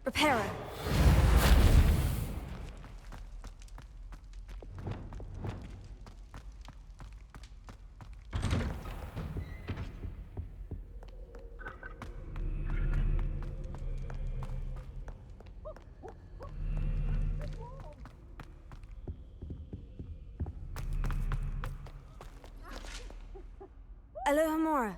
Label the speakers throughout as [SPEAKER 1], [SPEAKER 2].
[SPEAKER 1] Reparo. Alohomora.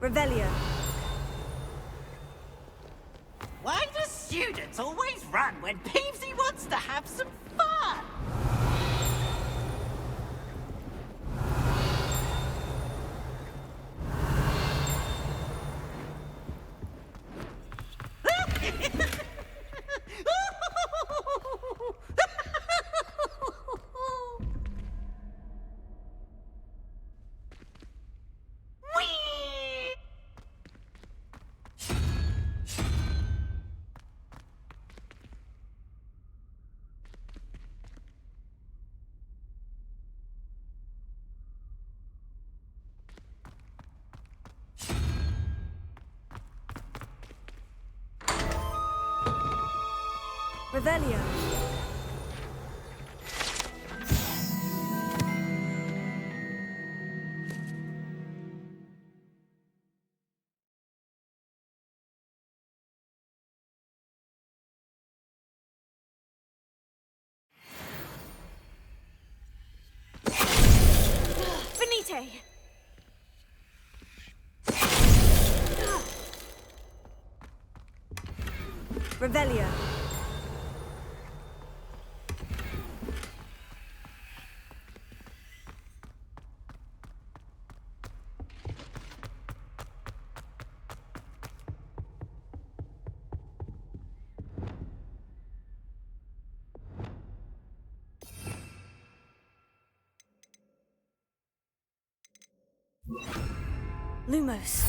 [SPEAKER 1] Revelio.
[SPEAKER 2] Why do students always run when Peevesy wants to have some fun?
[SPEAKER 1] Revelio. Finite. Revelio. Lumos.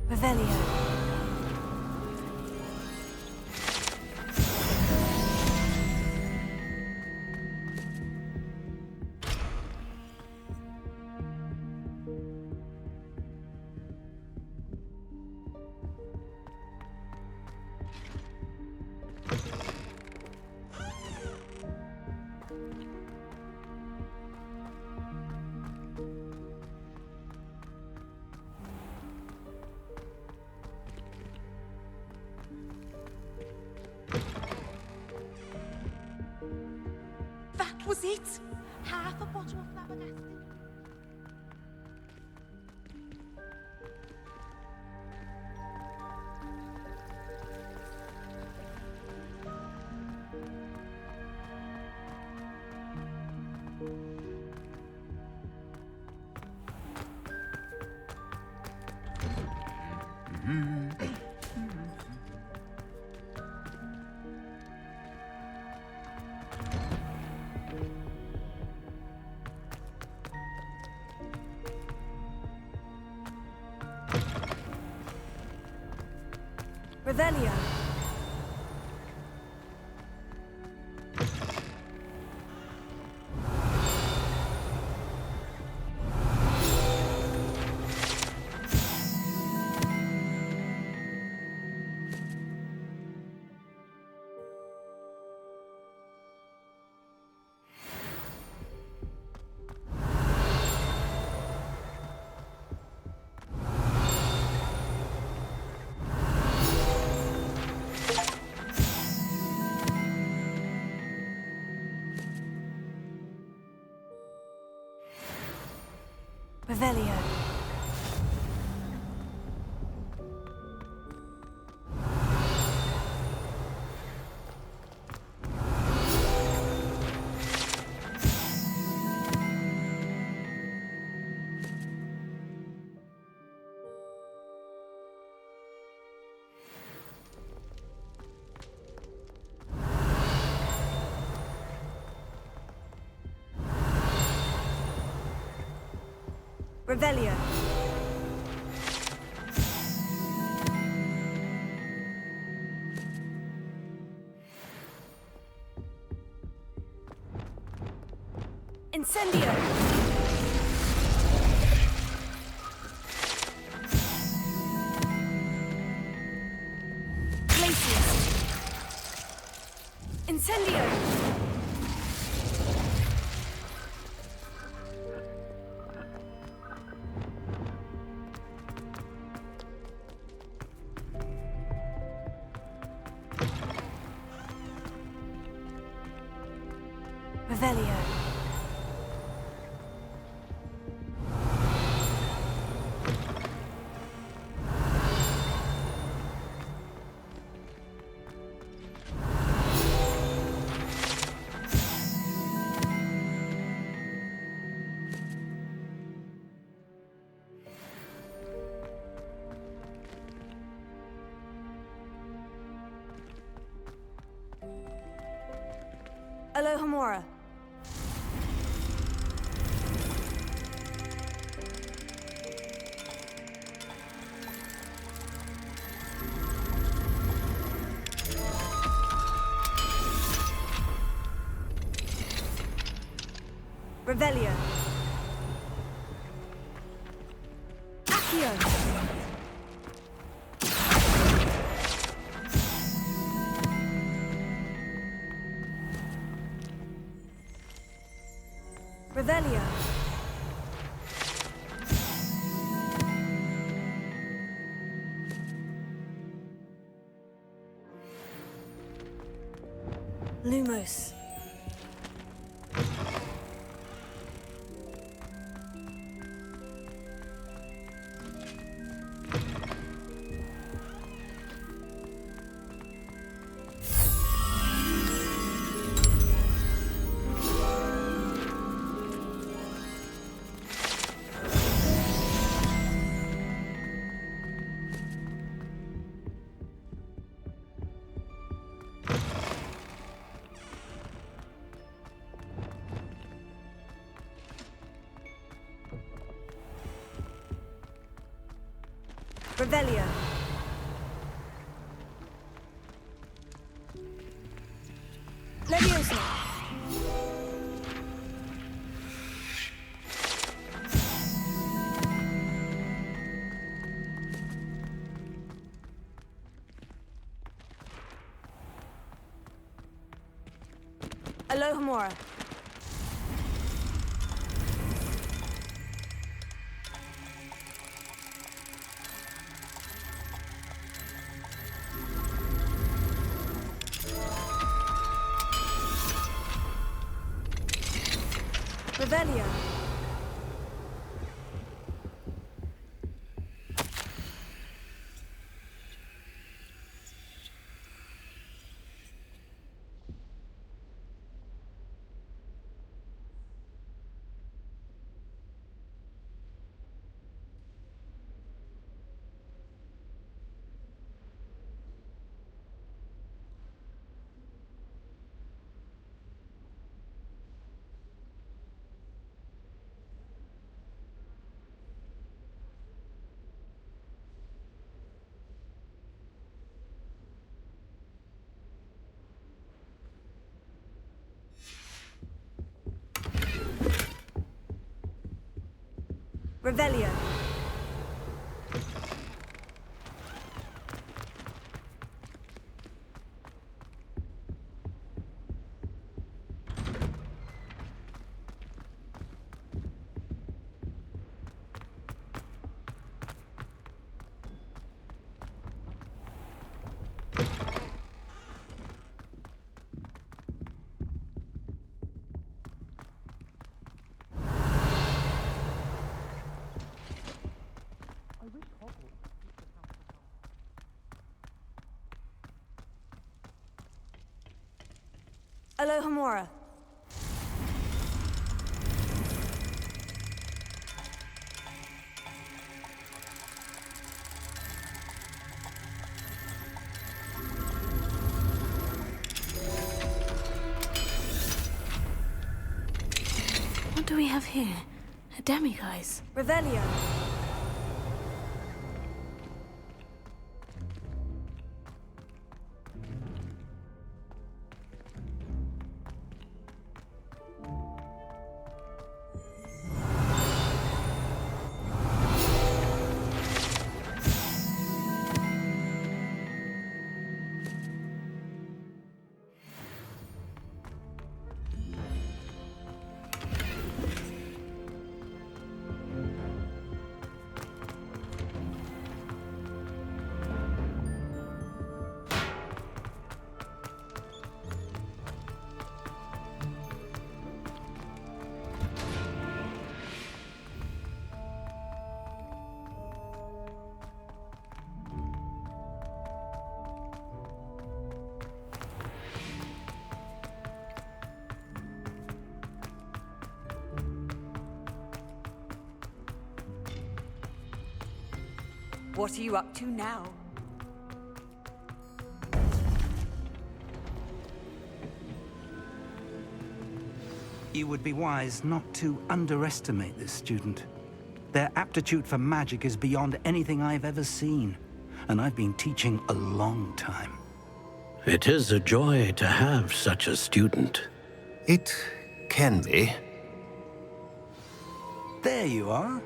[SPEAKER 1] Revelio.
[SPEAKER 2] That was it? Half a bottle of flabbergasted?
[SPEAKER 1] Revelio. Revelio. Revelio. Incendio. Glacius. Incendio. Revelio. Alohomora. Revelio. Accio. Revelio. Lumos. Revelio. Leviosa. Alohomora. Revelio. Revelio. Alohomora. What do we have here?
[SPEAKER 3] Demiguise.
[SPEAKER 1] Revelio.
[SPEAKER 4] What are you up to now?
[SPEAKER 5] You would be wise not to underestimate this student. Their aptitude for magic is beyond anything I've ever seen, and I've been teaching a long time.
[SPEAKER 6] It is a joy to have such a student.
[SPEAKER 7] It can be.
[SPEAKER 5] There you are.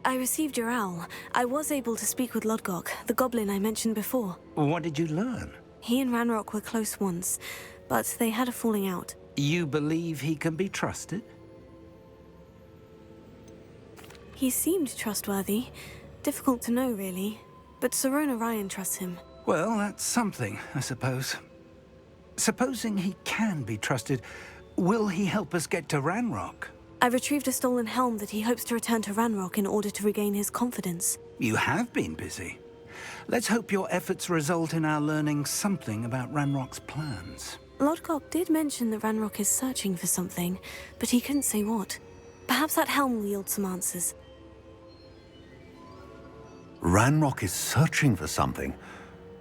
[SPEAKER 3] I received your owl. I was able to speak with Lodgok, the goblin I mentioned before.
[SPEAKER 5] What did you learn?
[SPEAKER 3] He and Ranrock were close once, but they had a falling out.
[SPEAKER 5] You believe he can be trusted?
[SPEAKER 3] He seemed trustworthy. Difficult to know, really. But Sirona Ryan trusts him.
[SPEAKER 5] Well, that's something, I suppose. Supposing he can be trusted, will he help us get to Ranrock?
[SPEAKER 3] I retrieved a stolen helm that he hopes to return to Ranrock in order to regain his confidence.
[SPEAKER 5] You have been busy. Let's hope your efforts result in our learning something about Ranrock's plans.
[SPEAKER 3] Lodgok did mention that Ranrock is searching for something, but he couldn't say what. Perhaps that helm will yield some answers.
[SPEAKER 7] Ranrock is searching for something.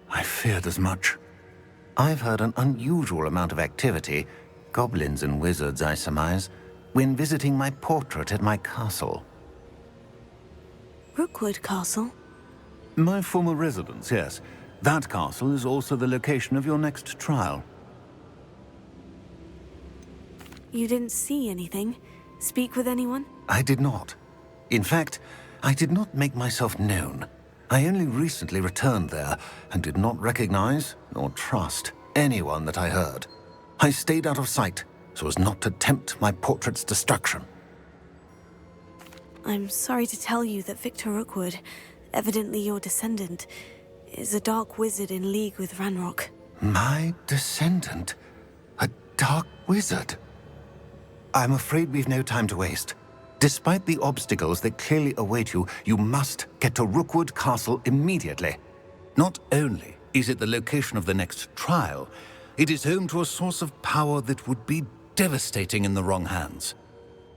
[SPEAKER 7] I feared as much. I've heard an unusual amount of activity, goblins and wizards, I surmise, when visiting my portrait at my castle.
[SPEAKER 3] Rookwood Castle?
[SPEAKER 7] My former residence, yes. That castle is also the location of your next trial.
[SPEAKER 3] You didn't see anything? Speak with anyone?
[SPEAKER 7] I did not. In fact, I did not make myself known. I only recently returned there and did not recognize nor trust anyone that I heard. I stayed out of sight so as not to tempt my portrait's destruction.
[SPEAKER 3] I'm sorry to tell you that Victor Rookwood, evidently your descendant, is a dark wizard in league with Ranrock.
[SPEAKER 7] My descendant? A dark wizard? I'm afraid we've no time to waste. Despite the obstacles that clearly await you, you must get to Rookwood Castle immediately. Not only is it the location of the next trial, it is home to a source of power that would be devastating in the wrong hands.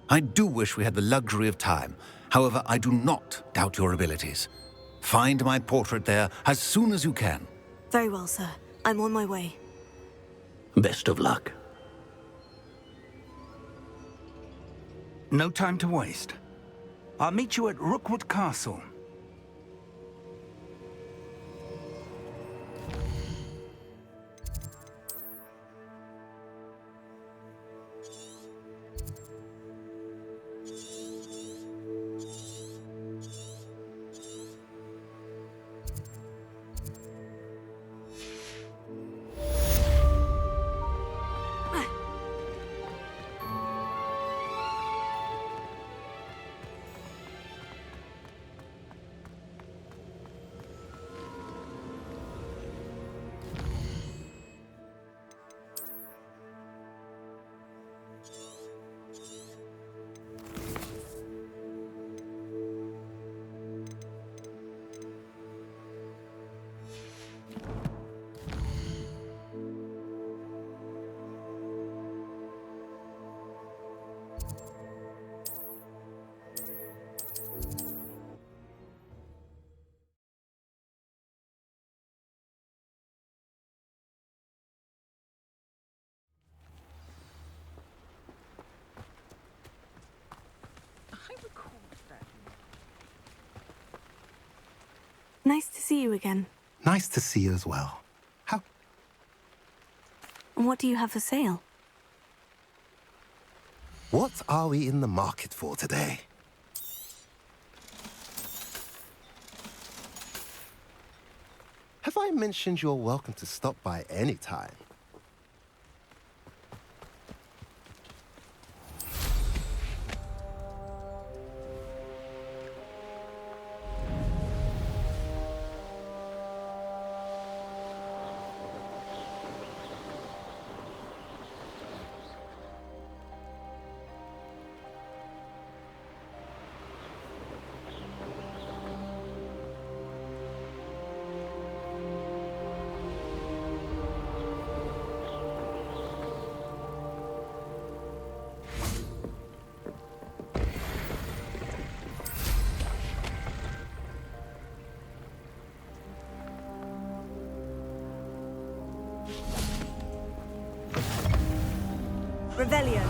[SPEAKER 7] I do wish we had the luxury of time. However, I do not doubt your abilities. Find my portrait there as soon as you can.
[SPEAKER 3] Very well, sir. I'm on my way.
[SPEAKER 6] Best of luck.
[SPEAKER 5] No time to waste. I'll meet you at Rookwood Castle.
[SPEAKER 3] Nice to see you again.
[SPEAKER 7] Nice to see you as well. How?
[SPEAKER 3] What do you have for sale?
[SPEAKER 7] What are we in the market for today? Have I mentioned you're welcome to stop by any time?
[SPEAKER 1] Revelio.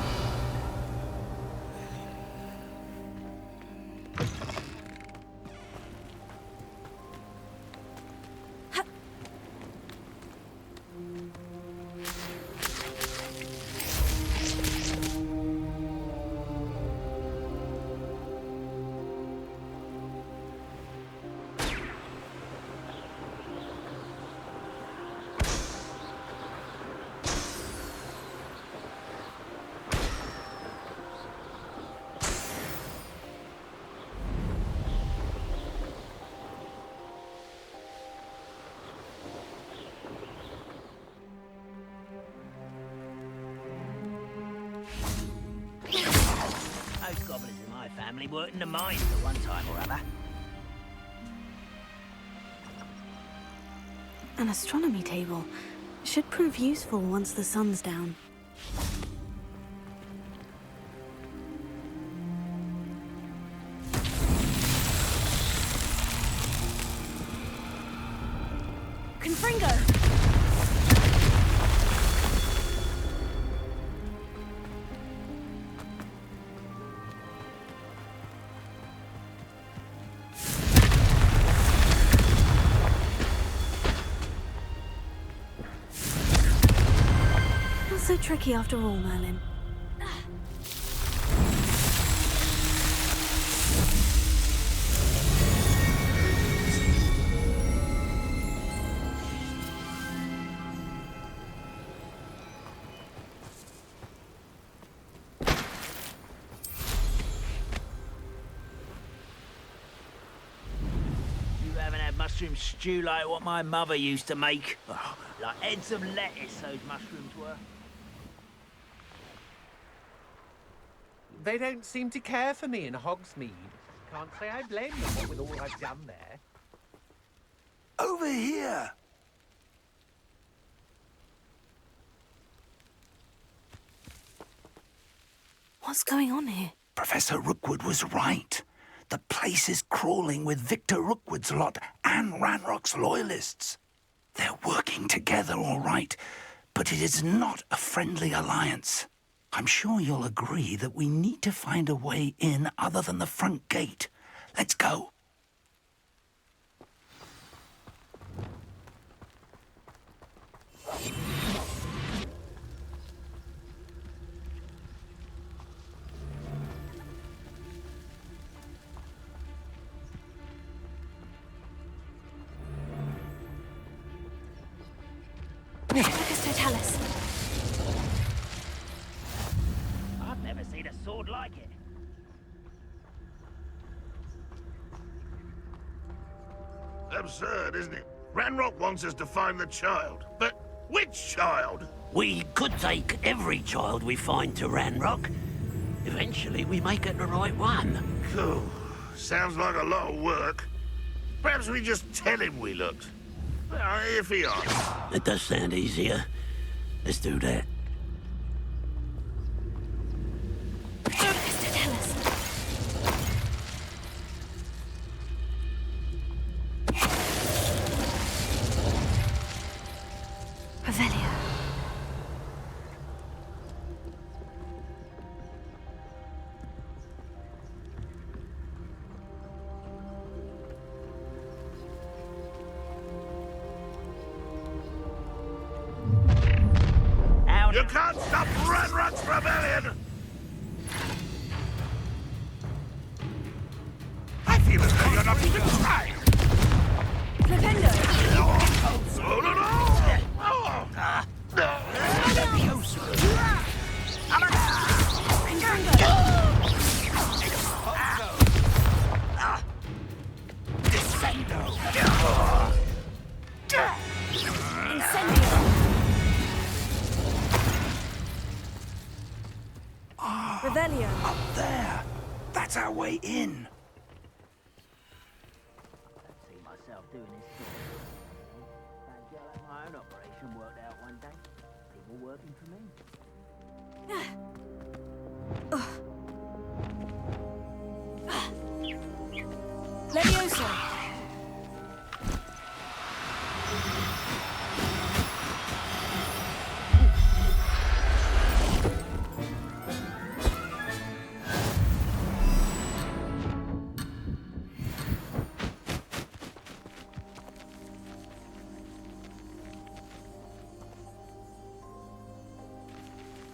[SPEAKER 2] Most goblins in my family worked in the mines at one time or other.
[SPEAKER 3] An astronomy table. Should prove useful once the sun's down.
[SPEAKER 1] Confringo!
[SPEAKER 3] Not so tricky after all, Merlin.
[SPEAKER 2] You haven't had mushroom stew like what my mother used to make. Oh, like heads of lettuce, those mushrooms were.
[SPEAKER 4] They don't seem to care for me in Hogsmeade. Can't say I blame them, what with all I've done there.
[SPEAKER 5] Over here!
[SPEAKER 3] What's going on here?
[SPEAKER 5] Professor Rookwood was right. The place is crawling with Victor Rookwood's lot and Ranrock's loyalists. They're working together, all right, but it is not a friendly alliance. I'm sure you'll agree that we need to find a way in other than the front gate. Let's go.
[SPEAKER 3] Totalis.
[SPEAKER 2] I've never seen a sword like it.
[SPEAKER 8] Absurd, isn't it? Ranrock wants us to find the child. But which child?
[SPEAKER 6] We could take every child we find to Ranrock. Eventually, we may get the right one.
[SPEAKER 8] Cool. Sounds like a lot of work. Perhaps we just tell him we looked. If he asks.
[SPEAKER 6] It does sound easier. Let's do that.
[SPEAKER 3] Totalis. Revelio.
[SPEAKER 8] can't stop Ranrock's rebellion! I feel as though you're not even trying!
[SPEAKER 1] Flipendo!
[SPEAKER 8] Oh, no, no!
[SPEAKER 1] Revelio.
[SPEAKER 5] Up there. That's our way in.
[SPEAKER 2] See myself doing this sort of thing. Fancy I'll have my own operation worked out one day. People working for me.
[SPEAKER 1] Levioso.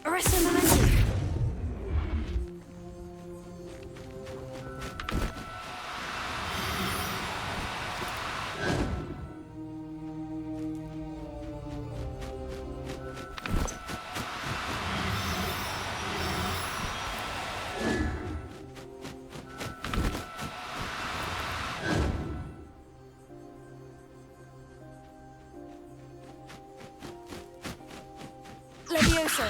[SPEAKER 1] Arresto momentum. Levioso.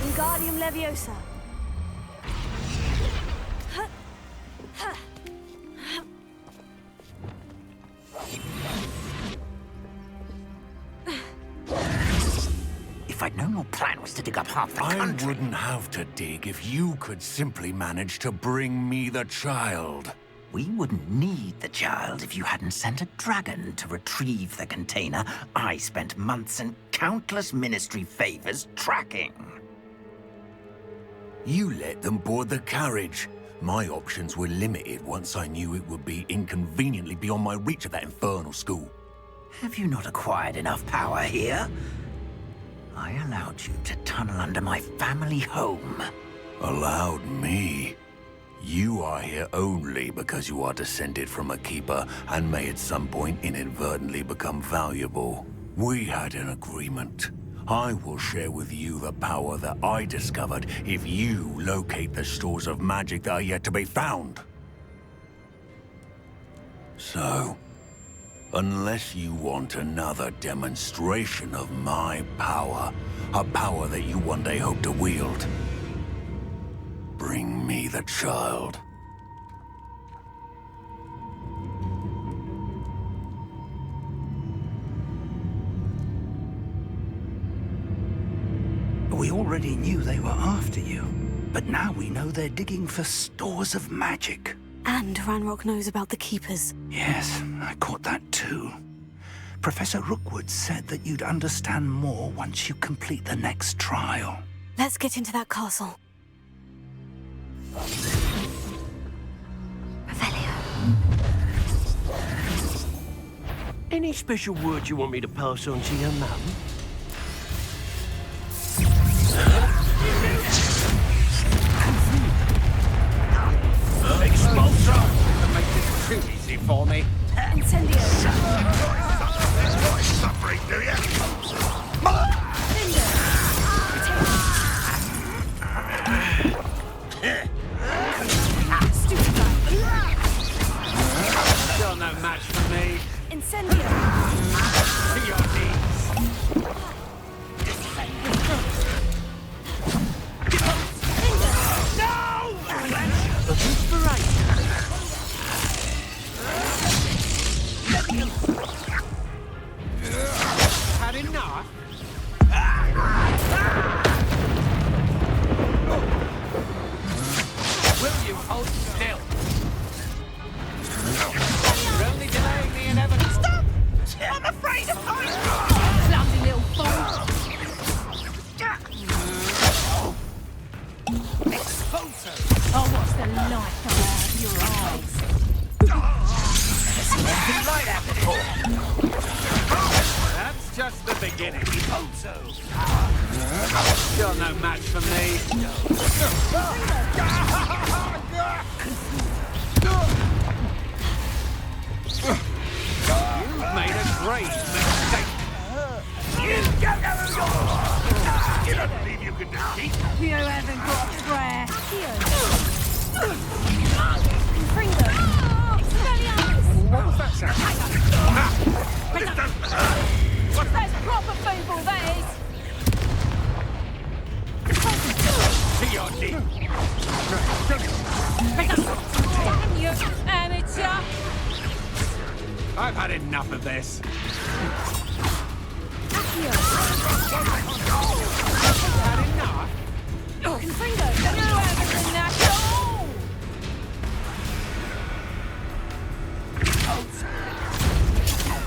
[SPEAKER 1] Wingardium Leviosa.
[SPEAKER 6] If I'd known your plan was to dig up half the
[SPEAKER 7] I
[SPEAKER 6] country...
[SPEAKER 7] wouldn't have to dig if you could simply manage to bring me the child.
[SPEAKER 6] We wouldn't need the child if you hadn't sent a dragon to retrieve the container I spent months and countless ministry favors tracking.
[SPEAKER 7] You let them board the carriage. My options were limited once I knew it would be inconveniently beyond my reach at that infernal school.
[SPEAKER 6] Have you not acquired enough power here? I allowed you to tunnel under my family home.
[SPEAKER 7] Allowed me? You are here only because you are descended from a keeper and may at some point inadvertently become valuable. We had an agreement. I will share with you the power that I discovered if you locate the stores of magic that are yet to be found. So, unless you want another demonstration of my power, a power that you one day hope to wield, bring me the child.
[SPEAKER 5] We already knew they were after you, but now we know they're digging for stores of magic.
[SPEAKER 3] And Ranrock knows about the Keepers.
[SPEAKER 5] Yes, I caught that too. Professor Rookwood said that you'd understand more once you complete the next trial.
[SPEAKER 3] Let's get into that castle. Revelio.
[SPEAKER 9] Any special word you want me to pass on to your mum?
[SPEAKER 4] Expulsor! You're making it too easy for me.
[SPEAKER 1] Incendio.
[SPEAKER 8] Enjoy suffering, do you?
[SPEAKER 4] You're no match for me.
[SPEAKER 1] Incendio.
[SPEAKER 4] To your knees. Had enough. You're no match for me. You've made a great mistake.
[SPEAKER 8] You don't believe you can defeat
[SPEAKER 1] You haven't got a prayer. Confringo. Expelliarmus.
[SPEAKER 4] What was that sound?
[SPEAKER 8] this doesn't hurt.
[SPEAKER 1] That's proper feeble, that is.
[SPEAKER 4] To your knee.
[SPEAKER 1] Damn you, amateur.
[SPEAKER 4] I've had enough of this. Had enough?
[SPEAKER 1] Confringo. You haven't been that cool.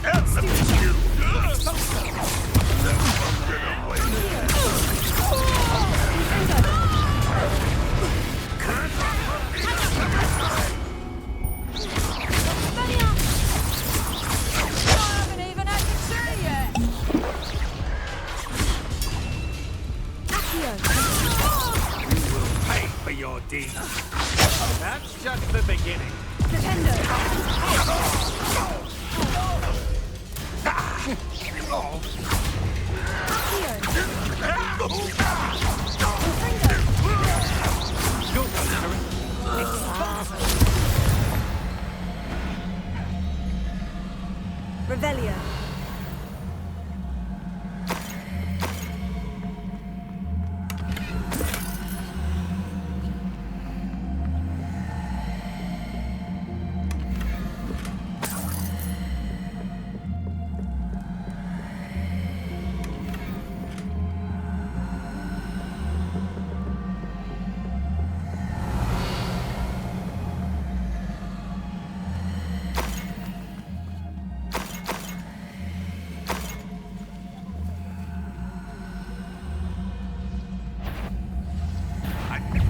[SPEAKER 8] Help them, you.
[SPEAKER 1] I haven't even had the tea yet.
[SPEAKER 4] You will pay for your deeds. That's just the beginning.
[SPEAKER 1] Nintendo.
[SPEAKER 4] Your turn, Harry.
[SPEAKER 3] Revelio.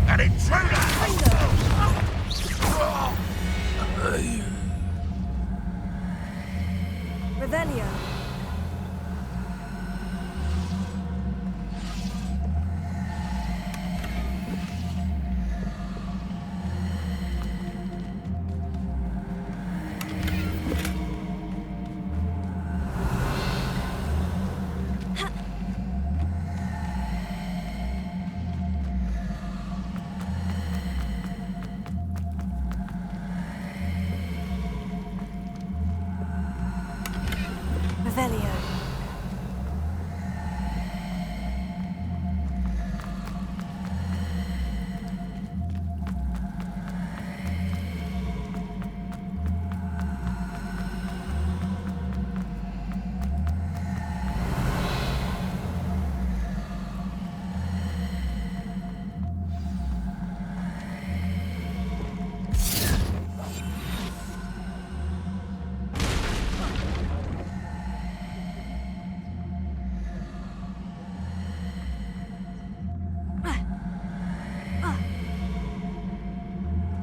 [SPEAKER 8] An intruder!
[SPEAKER 3] Revelio. Revelio.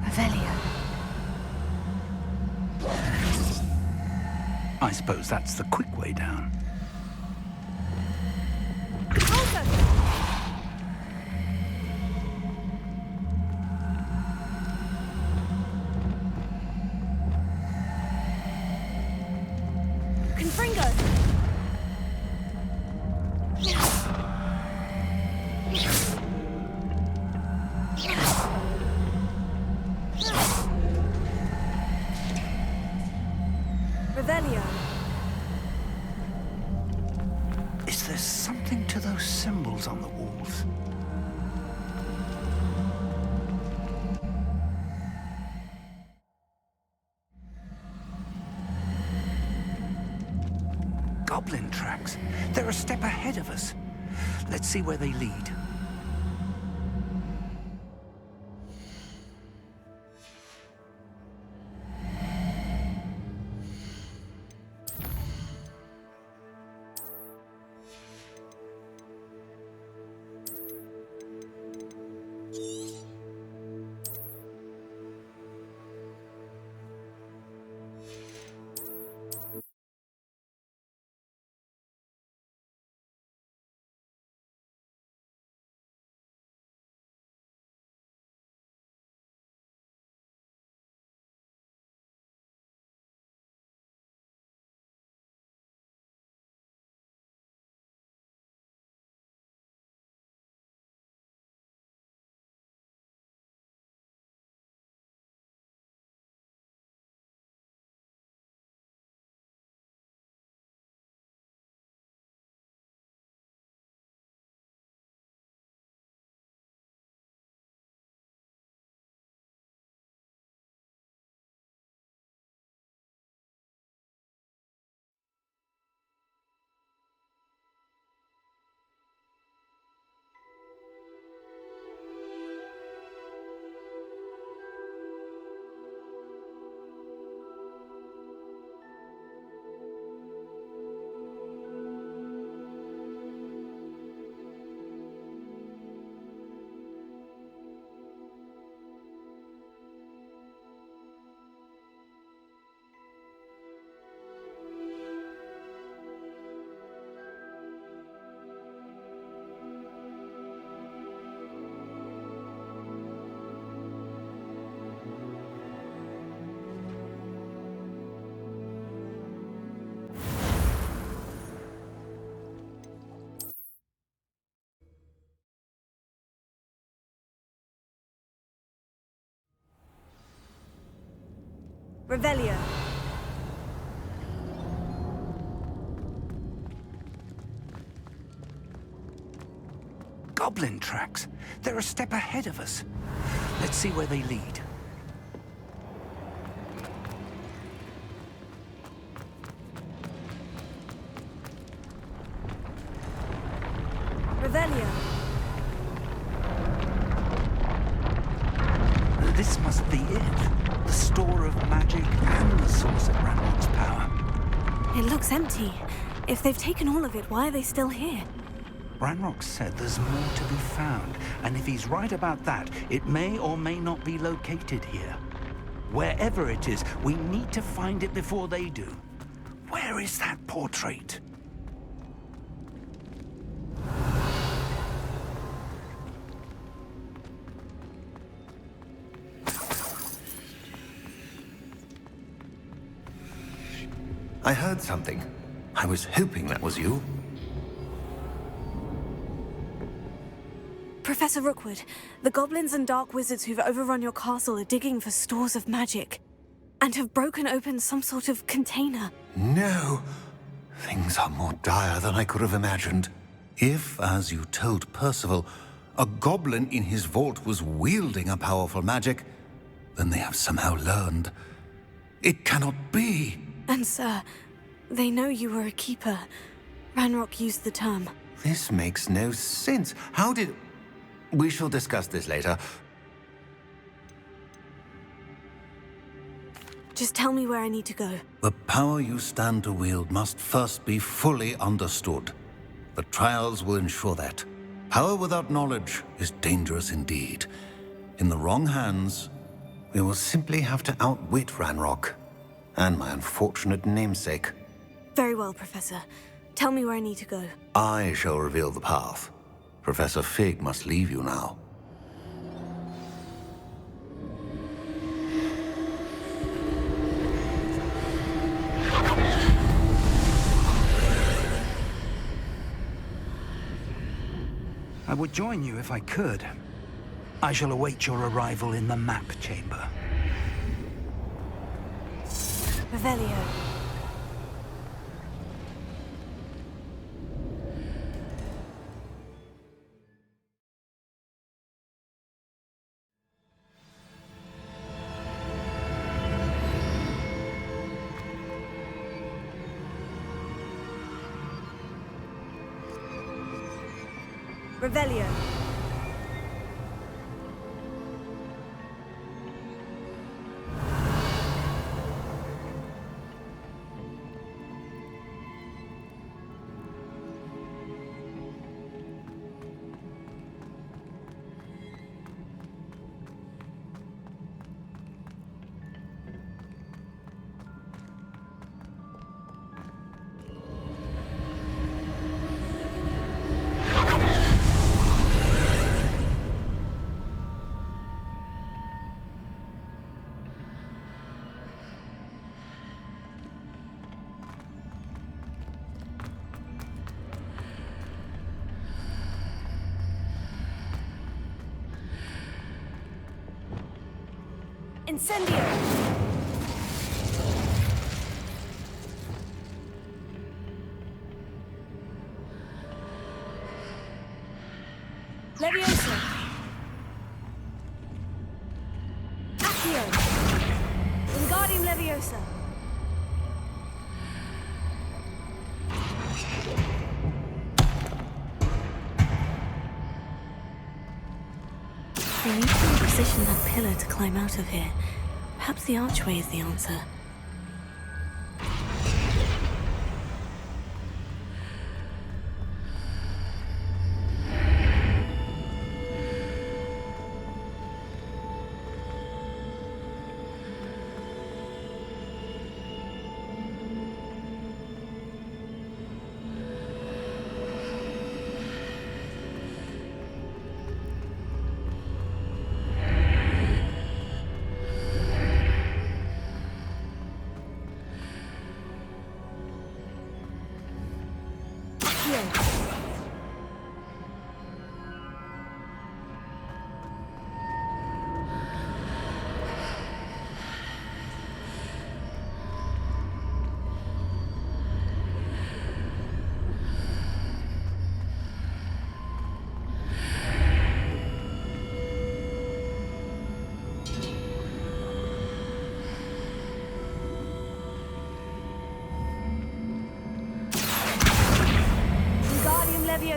[SPEAKER 3] Revelio.
[SPEAKER 5] I suppose that's the quick way down.
[SPEAKER 1] Confringo.
[SPEAKER 3] Revelio.
[SPEAKER 5] Is there something to those symbols on the walls? Goblin tracks. They're a step ahead of us. Let's see where they lead.
[SPEAKER 3] Revelio.
[SPEAKER 5] Goblin tracks. They're a step ahead of us. Let's see where they lead.
[SPEAKER 3] Revelio.
[SPEAKER 5] This must be it. The store of magic and the source of Ranrock's power.
[SPEAKER 3] It looks empty. If they've taken all of it, why are they still here?
[SPEAKER 5] Ranrock said there's more to be found, and if he's right about that, it may or may not be located here. Wherever it is, we need to find it before they do. Where is that portrait?
[SPEAKER 7] I heard something. I was hoping that was you.
[SPEAKER 3] Professor Rookwood, the goblins and dark wizards who've overrun your castle are digging for stores of magic and have broken open some sort of container.
[SPEAKER 7] No. Things are more dire than I could have imagined. If, as you told Percival, a goblin in his vault was wielding a powerful magic, then they have somehow learned. It cannot be.
[SPEAKER 3] And sir, they know you were a keeper. Ranrock used the term.
[SPEAKER 7] This makes no sense. How did... We shall discuss this later.
[SPEAKER 3] Just tell me where I need to go.
[SPEAKER 7] The power you stand to wield must first be fully understood. The trials will ensure that. Power without knowledge is dangerous indeed. In the wrong hands, we will simply have to outwit Ranrock and my unfortunate namesake.
[SPEAKER 3] Very well, Professor. Tell me where I need to go.
[SPEAKER 7] I shall reveal the path. Professor Fig must leave you now.
[SPEAKER 5] I would join you if I could. I shall await your arrival in the map chamber.
[SPEAKER 3] Revelio. Revelio. Incendio! Leviosa! Accio! Wingardium Leviosa! We need to position that pillar to climb out of here. Perhaps the archway is the answer.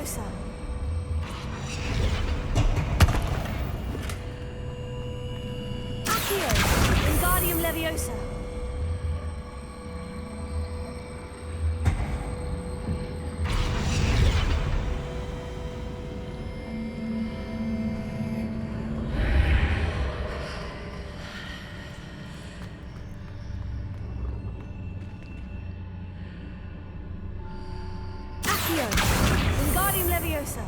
[SPEAKER 3] Leviosa. Accio! Wingardium Leviosa. Accio! Wingardium Leviosa.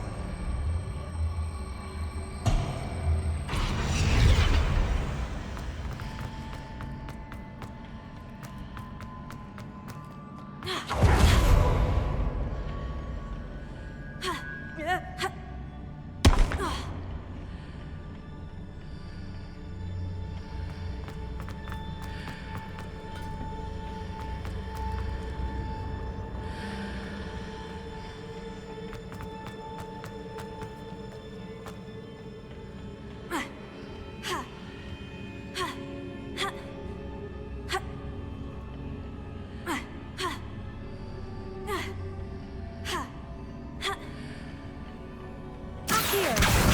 [SPEAKER 3] Accio!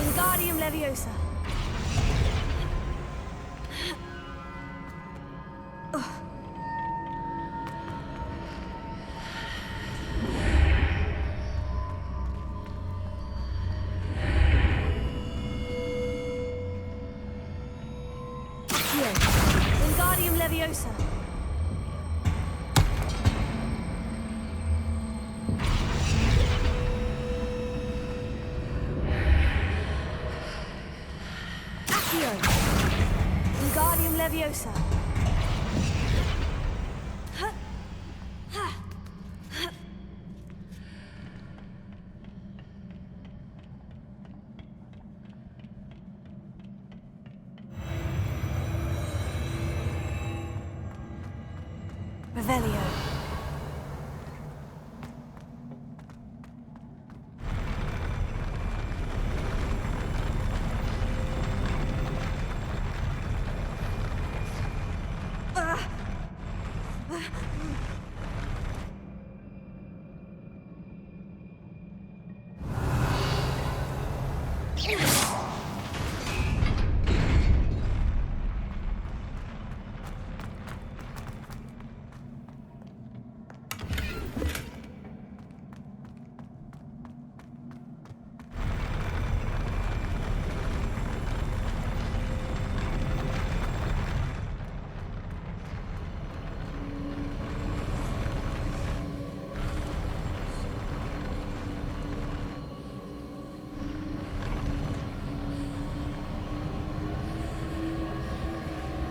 [SPEAKER 3] Wingardium Leviosa. Accio! Wingardium Leviosa. Accio! Wingardium Leviosa. Revelio.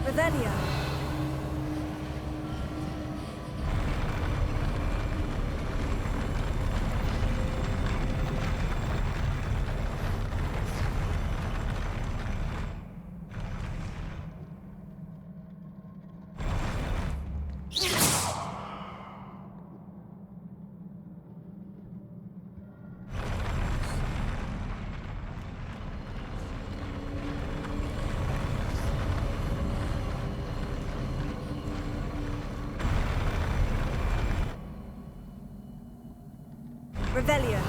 [SPEAKER 3] Revelio. Revelio.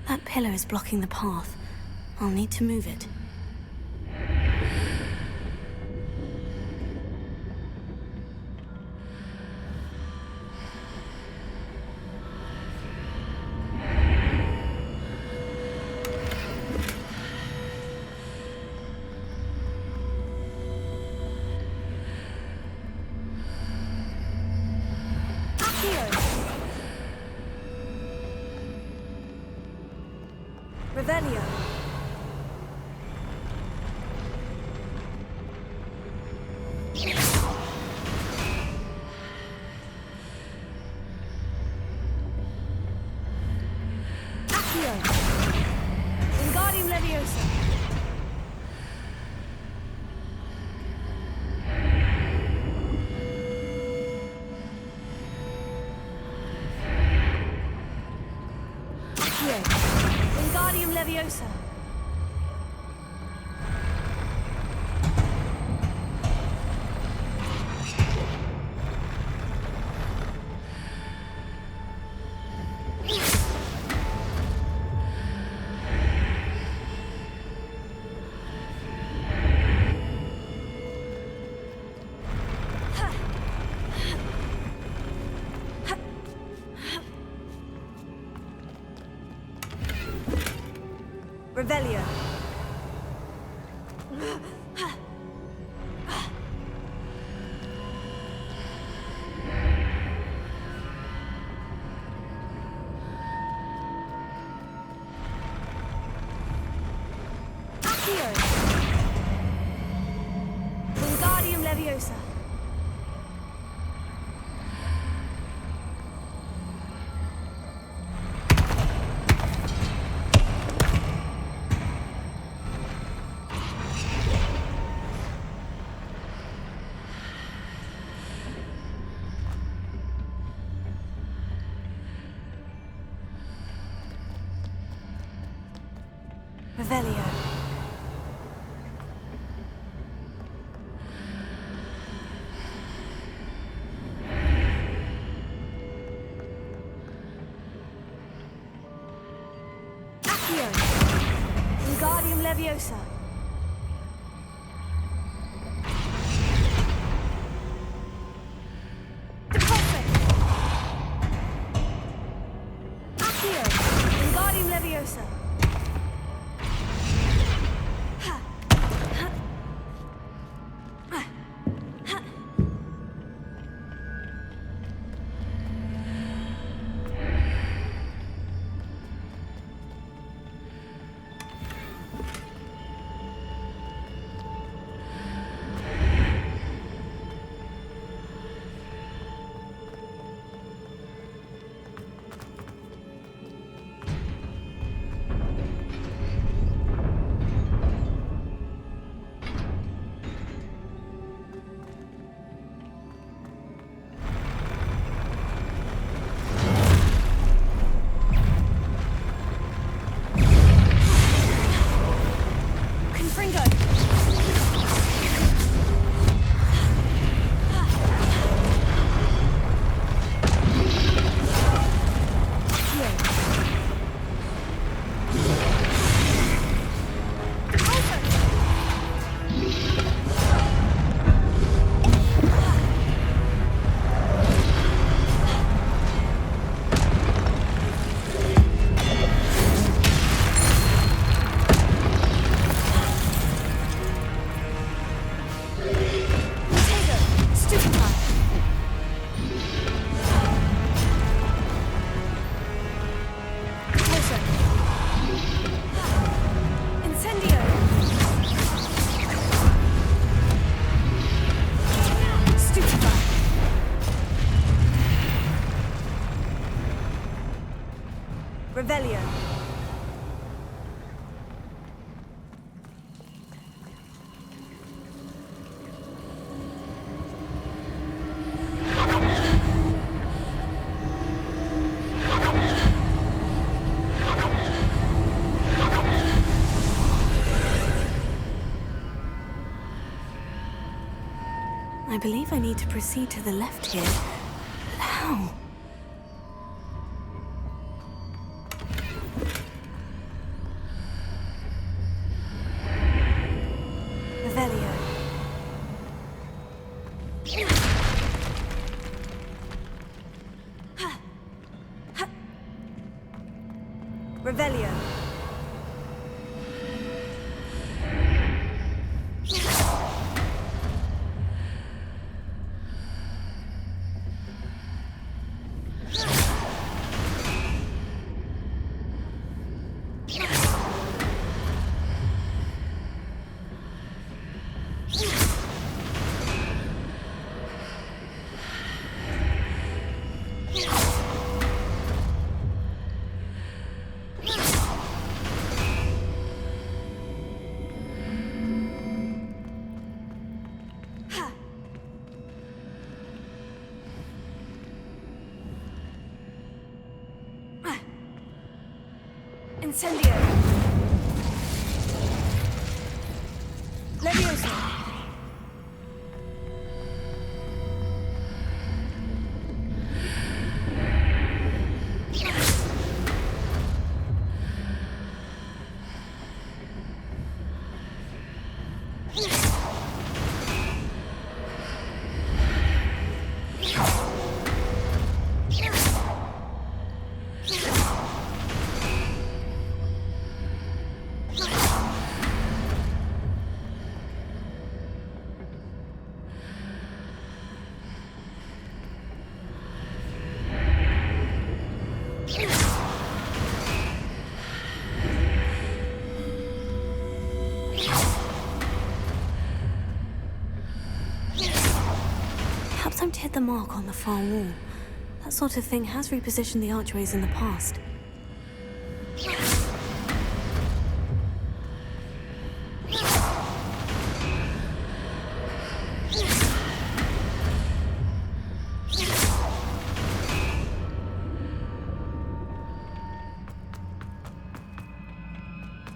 [SPEAKER 3] That pillar is blocking the path. I'll need to move it. Revelio. Leviosa. Accio. Wingardium Leviosa. Revelio. Accio. Wingardium Leviosa. Revelio. Accio. Wingardium Leviosa. Deposit. Accio. Wingardium Leviosa. Revelio. I believe I need to proceed to the left here. But how? Revelio. Revelio. Incendio. Leviosa. Perhaps I'm to hit the mark on the far wall. That sort of thing has repositioned the archways in the past.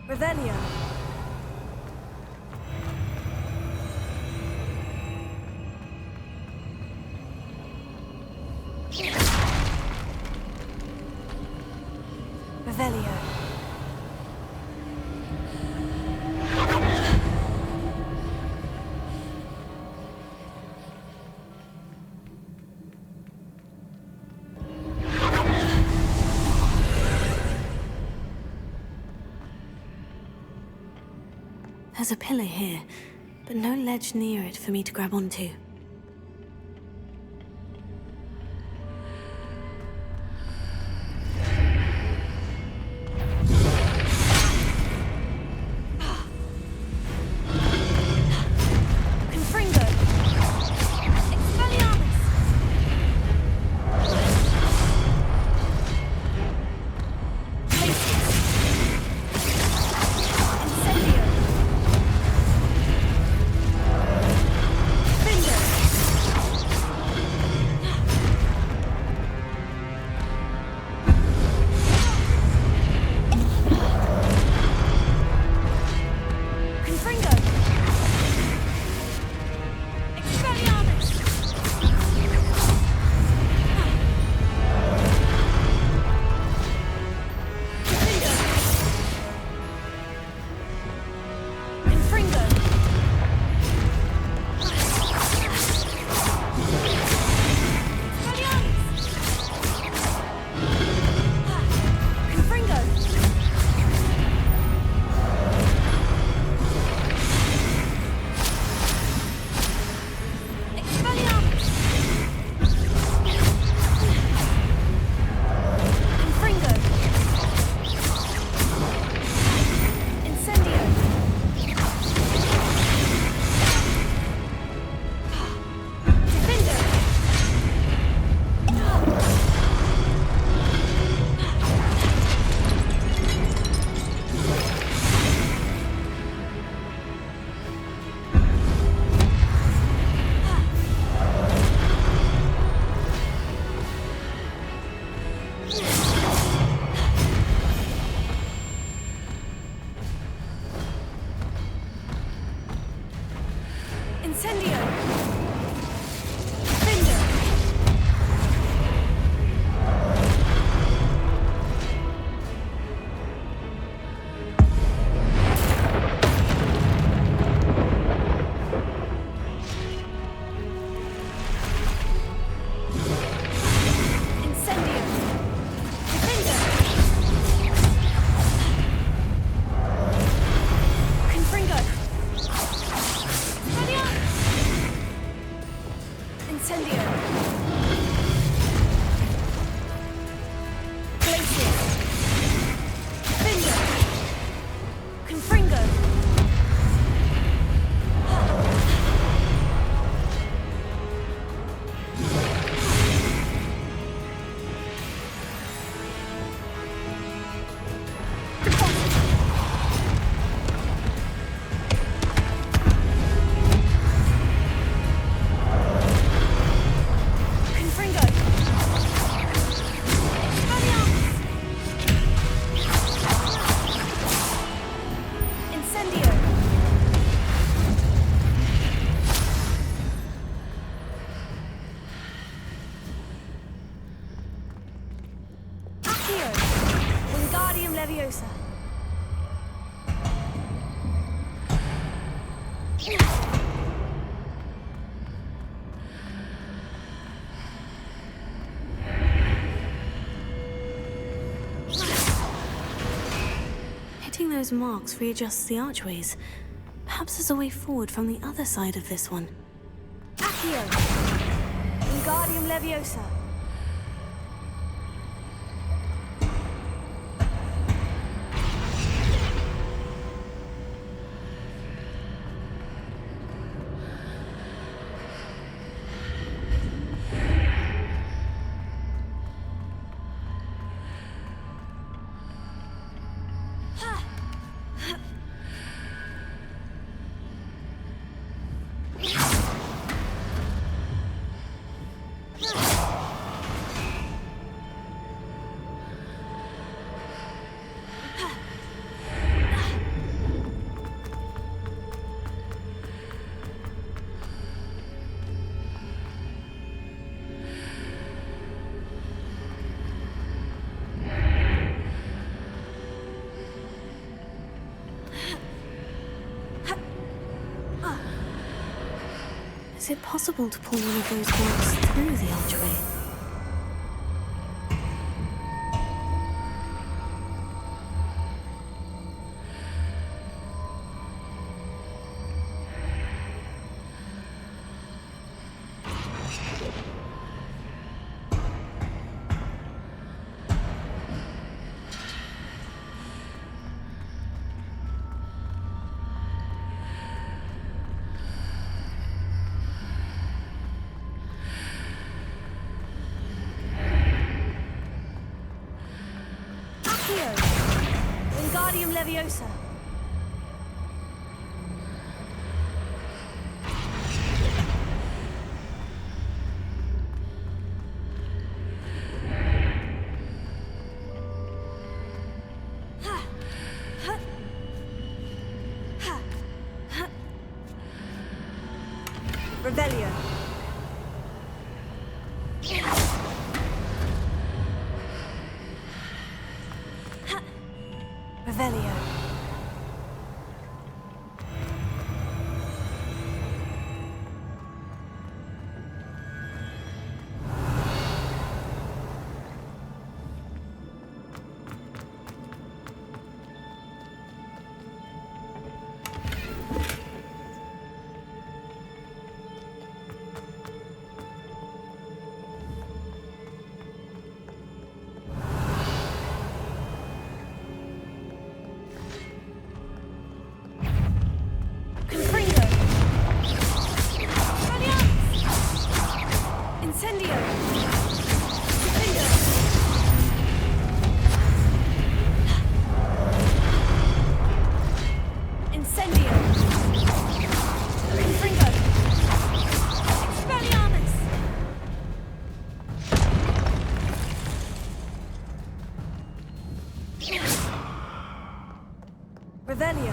[SPEAKER 3] Revelio. Revelio. There's a pillar here, but no ledge near it for me to grab onto. Leviosa. Hitting those marks readjusts the archways. Perhaps there's a way forward from the other side of this one. Accio! Wingardium Leviosa. Is it possible to pull one of those blocks through the archway? Wingardium Leviosa. Revelio. Revelio. Revelio.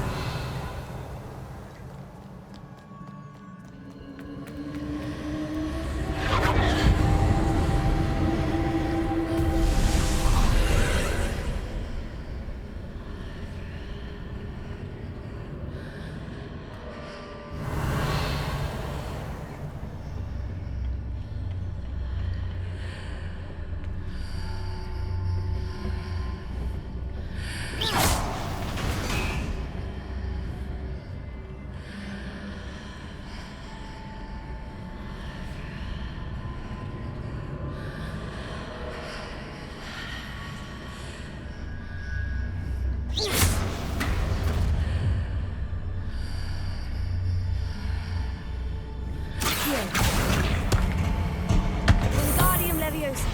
[SPEAKER 3] Wingardium Leviosa.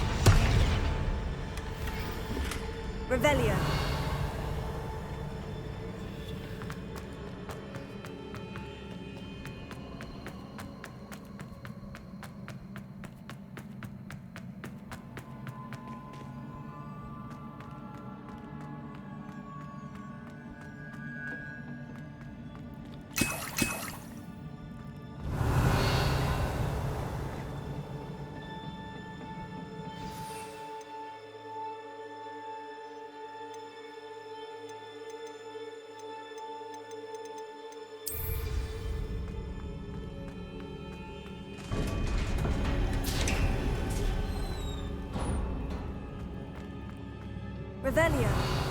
[SPEAKER 3] Revelio. Revelio.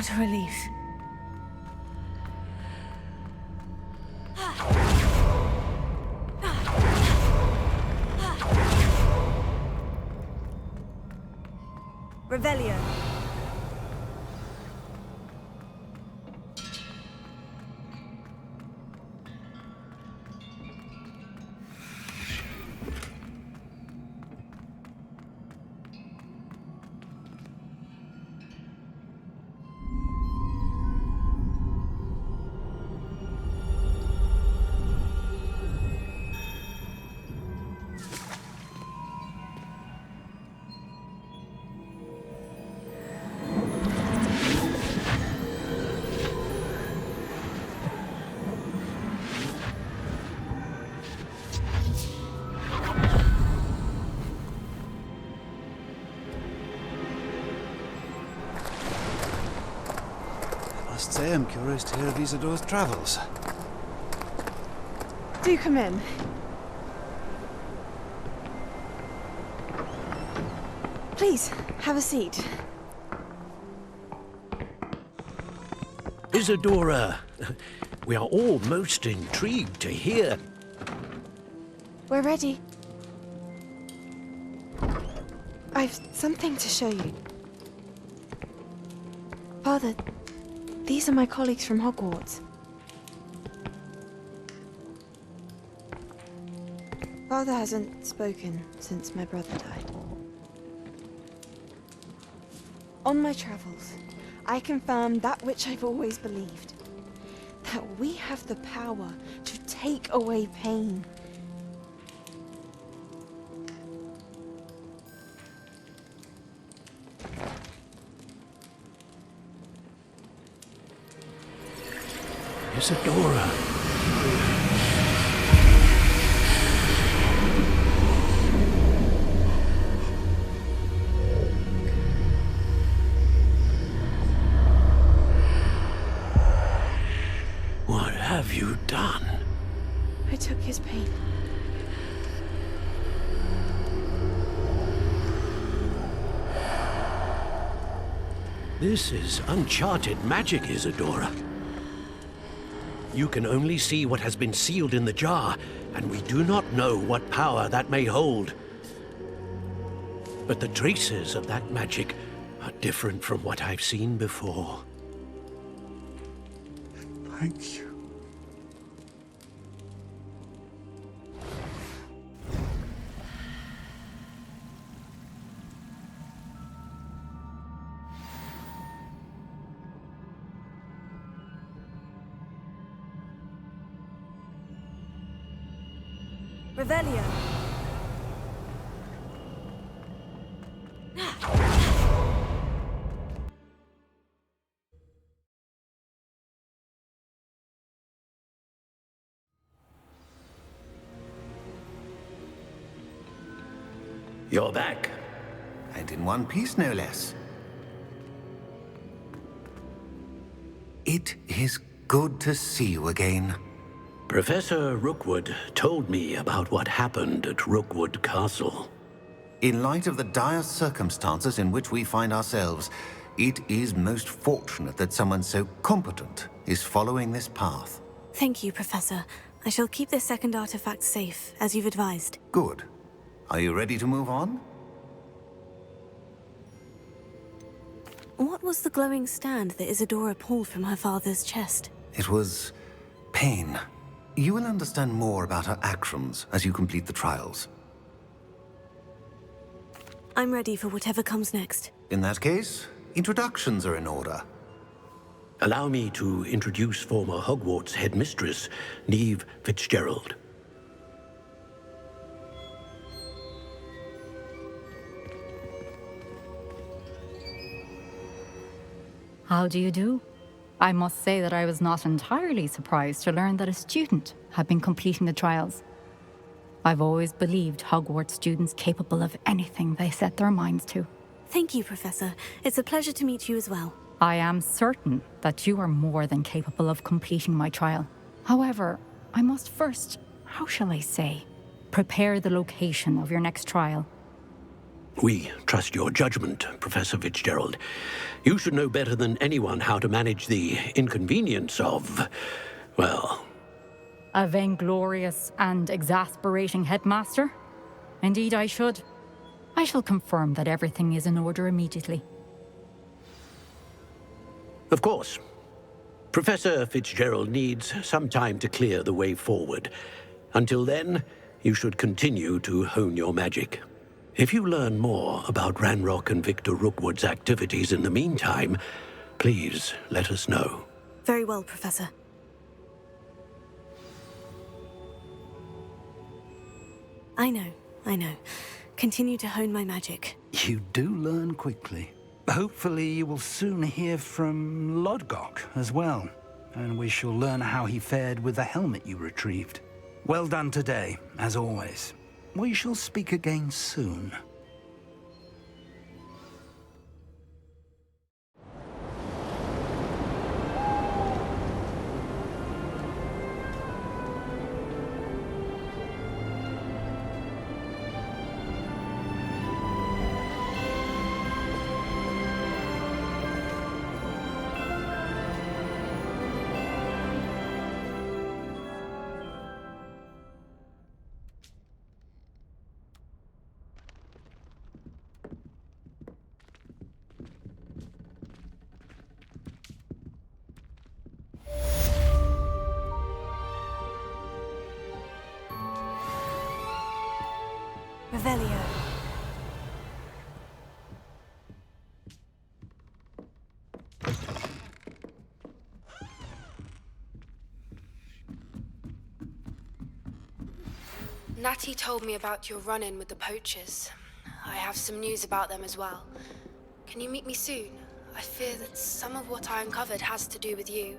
[SPEAKER 3] What a relief. Revelio.
[SPEAKER 10] I must say I'm curious to hear of Isadore's travels.
[SPEAKER 1] Do come in. Please, have a seat.
[SPEAKER 9] Isadora, we are all most intrigued to hear.
[SPEAKER 1] We're ready. I've something to show you. Father, these are my colleagues from Hogwarts. Father hasn't spoken since my brother died. On my travels, I confirmed that which I've always believed. That we have the power to take away pain.
[SPEAKER 9] Isadora. What have you done?
[SPEAKER 1] I took his pain.
[SPEAKER 9] This is uncharted magic, Isadora. You can only see what has been sealed in the jar, and we do not know what power that may hold. But the traces of that magic are different from what I've seen before.
[SPEAKER 10] Thank you.
[SPEAKER 3] Revelio.
[SPEAKER 9] You're back.
[SPEAKER 7] And in one piece, no less. It is good to see you again.
[SPEAKER 9] Professor Rookwood told me about what happened at Rookwood Castle.
[SPEAKER 7] In light of the dire circumstances in which we find ourselves, it is most fortunate that someone so competent is following this path.
[SPEAKER 3] Thank you, Professor. I shall keep this second artifact safe, as you've advised.
[SPEAKER 7] Good. Are you ready to move on?
[SPEAKER 3] What was the glowing stand that Isadora pulled from her father's chest?
[SPEAKER 7] It was pain. You will understand more about her actions as you complete the trials.
[SPEAKER 3] I'm ready for whatever comes next.
[SPEAKER 7] In that case, introductions are in order.
[SPEAKER 9] Allow me to introduce former Hogwarts headmistress, Neve Fitzgerald.
[SPEAKER 11] How do you do? I must say that I was not entirely surprised to learn that a student had been completing the trials. I've always believed Hogwarts students capable of anything they set their minds to.
[SPEAKER 3] Thank you, Professor. It's a pleasure to meet you as well.
[SPEAKER 11] I am certain that you are more than capable of completing my trial. However, I must first, how shall I say, prepare the location of your next trial.
[SPEAKER 9] We trust your judgment, Professor Fitzgerald. You should know better than anyone how to manage the inconvenience of, well...
[SPEAKER 11] A vainglorious and exasperating headmaster? Indeed I should. I shall confirm that everything is in order immediately.
[SPEAKER 9] Of course. Professor Fitzgerald needs some time to clear the way forward. Until then, you should continue to hone your magic. If you learn more about Ranrock and Victor Rookwood's activities in the meantime, please let us know.
[SPEAKER 3] Very well, Professor. I know. Continue to hone my magic.
[SPEAKER 5] You do learn quickly. Hopefully you will soon hear from Lodgok as well, and we shall learn how he fared with the helmet you retrieved. Well done today, as always. We shall speak again soon.
[SPEAKER 3] Revelio.
[SPEAKER 12] Natty told me about your run-in with the poachers. I have some news about them as well. Can you meet me soon? I fear that some of what I uncovered has to do with you.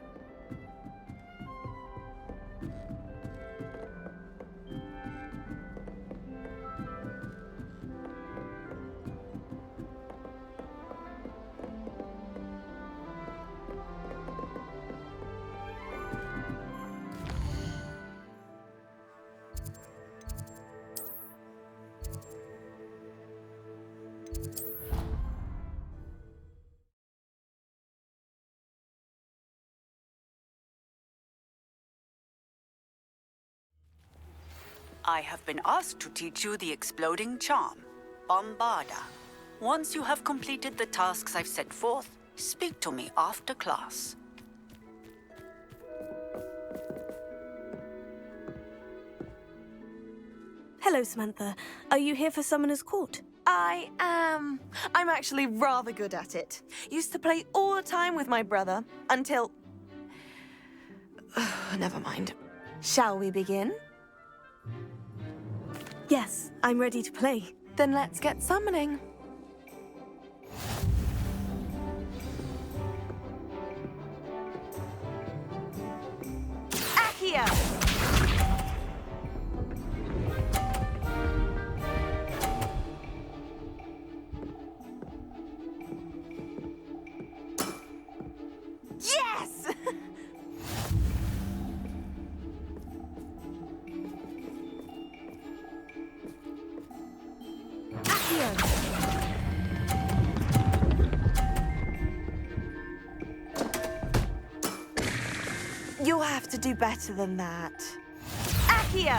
[SPEAKER 13] I have been asked to teach you the exploding charm, Bombarda. Once you have completed the tasks I've set forth, speak to me after class.
[SPEAKER 3] Hello, Samantha. Are you here for Summoner's Court?
[SPEAKER 14] I am. I'm actually rather good at it. Used to play all the time with my brother, until... Never mind. Shall we begin?
[SPEAKER 3] Yes, I'm ready to play.
[SPEAKER 14] Then let's get summoning. Accio! Yes! You'll have to do better than that. Accio!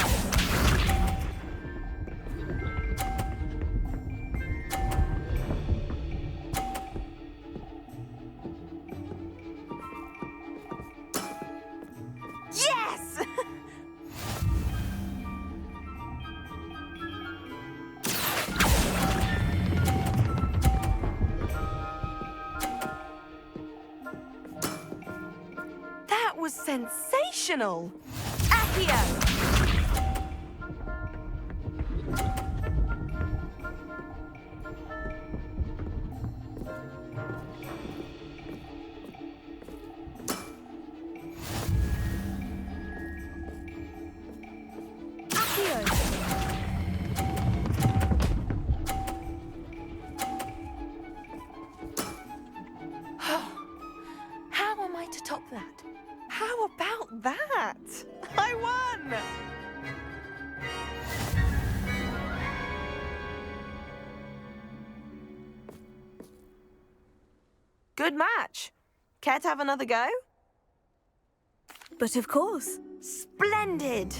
[SPEAKER 14] Yes! That was sensational! Accio! How am I to top that? How about that? I won! Good match. Care to have another go?
[SPEAKER 3] But of course.
[SPEAKER 14] Splendid!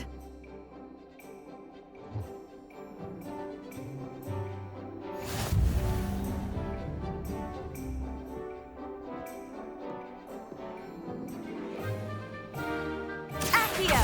[SPEAKER 14] Accio!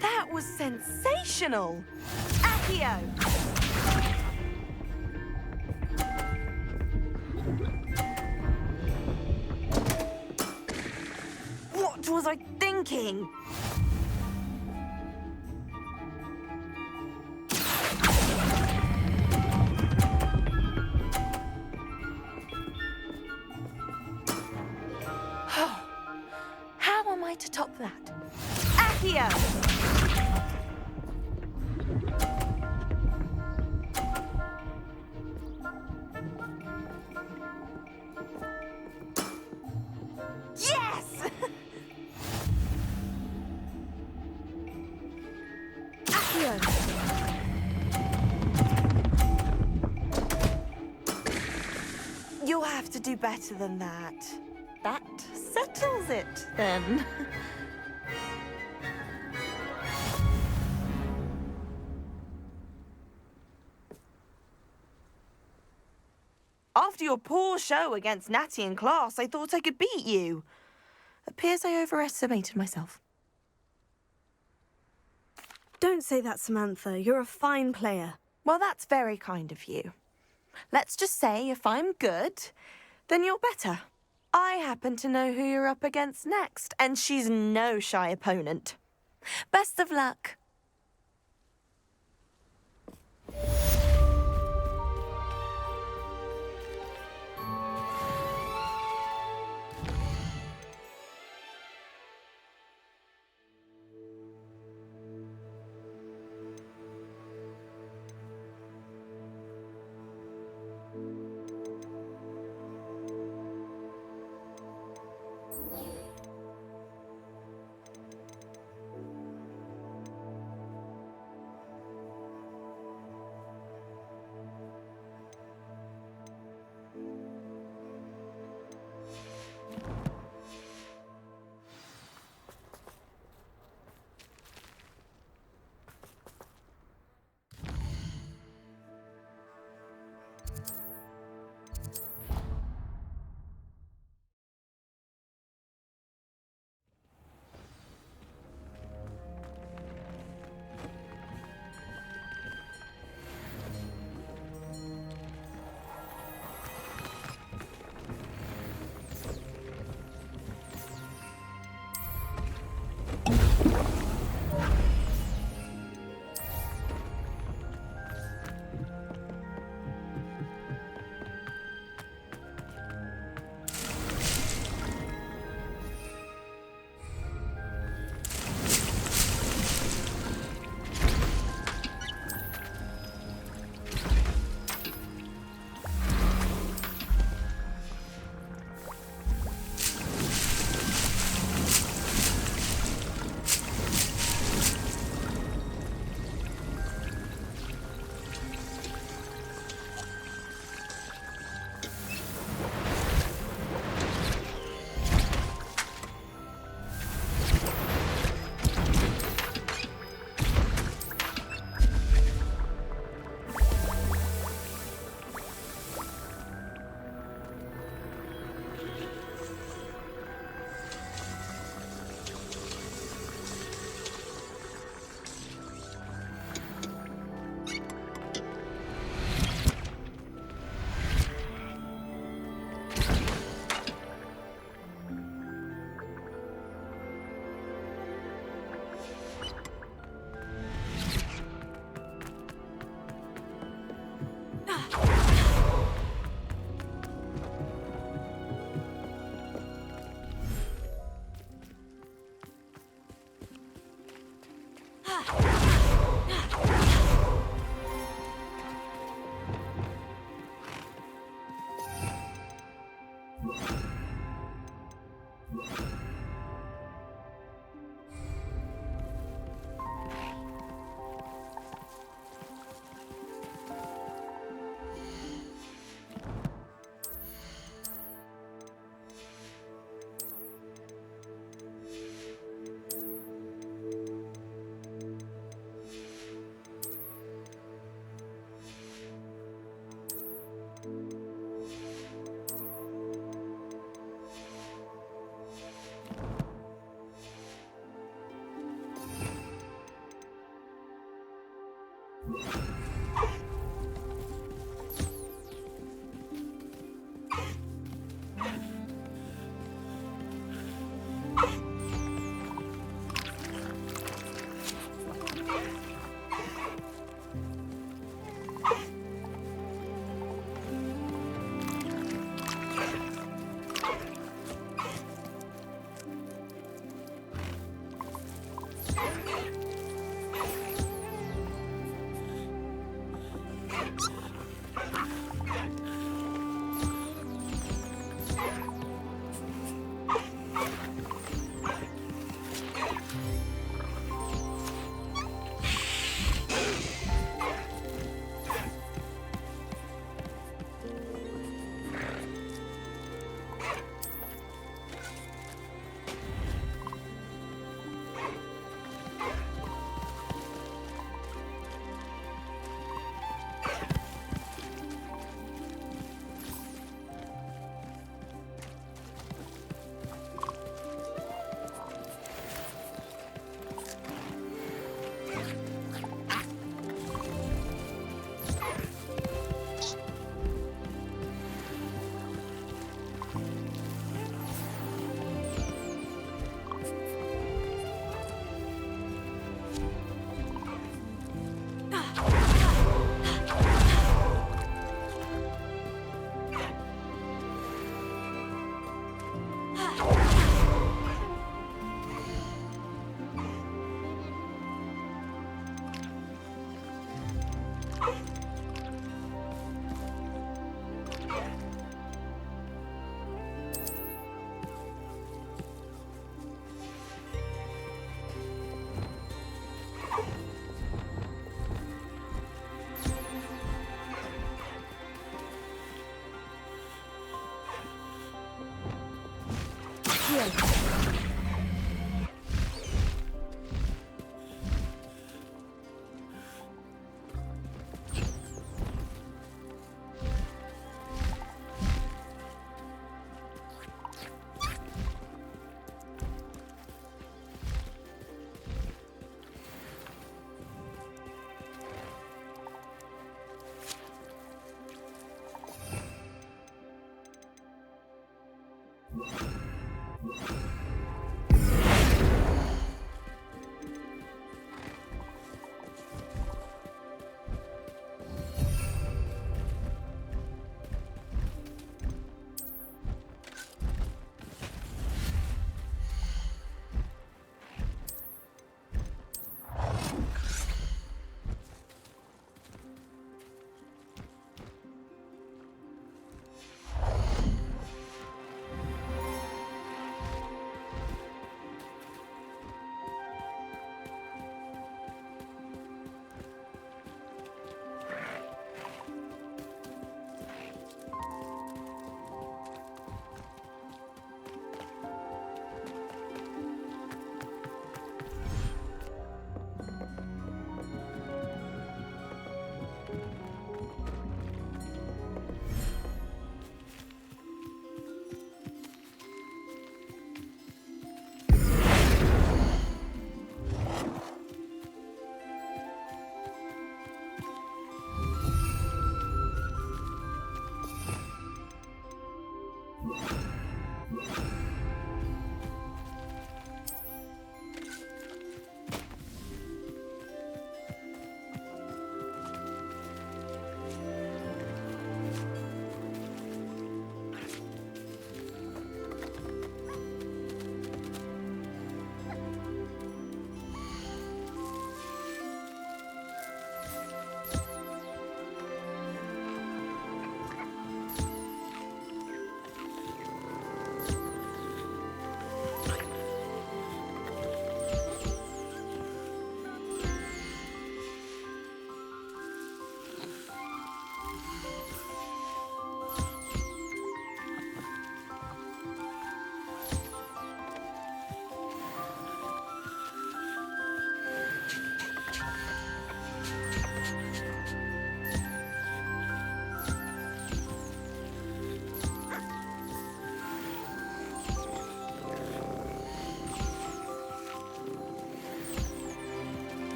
[SPEAKER 14] That was sensational! Accio! What was I thinking? How am I to top that? Accio! Yes! Accio! You'll have to do better than that. That settles it, then. After your poor show against Natty in class, I thought I could beat you. Appears I overestimated myself.
[SPEAKER 3] Don't say that, Samantha. You're a fine player.
[SPEAKER 14] Well, that's very kind of you. Let's just say if I'm good, then you're better. I happen to know who you're up against next, and she's no shy opponent. Best of luck.
[SPEAKER 3] There.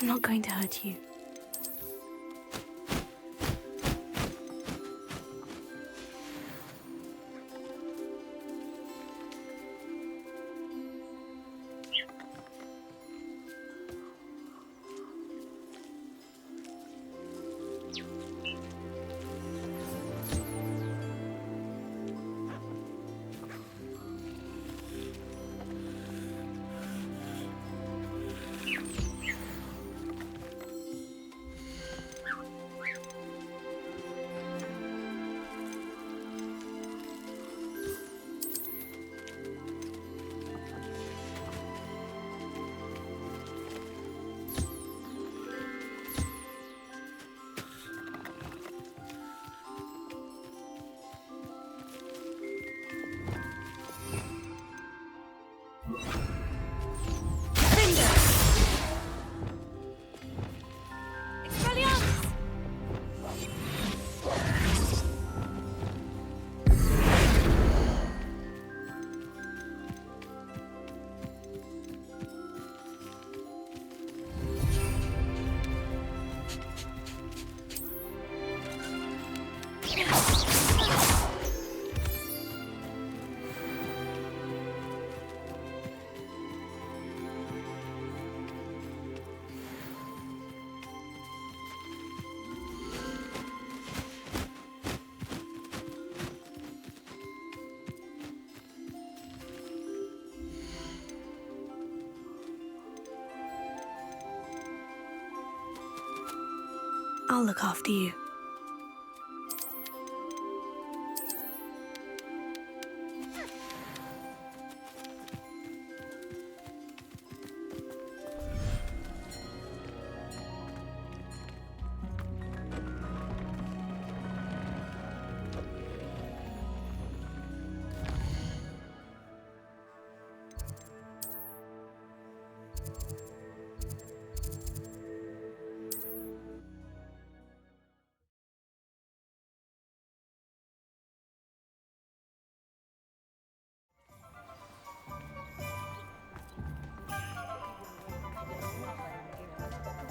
[SPEAKER 3] I'm not going to hurt you. I'll look after you.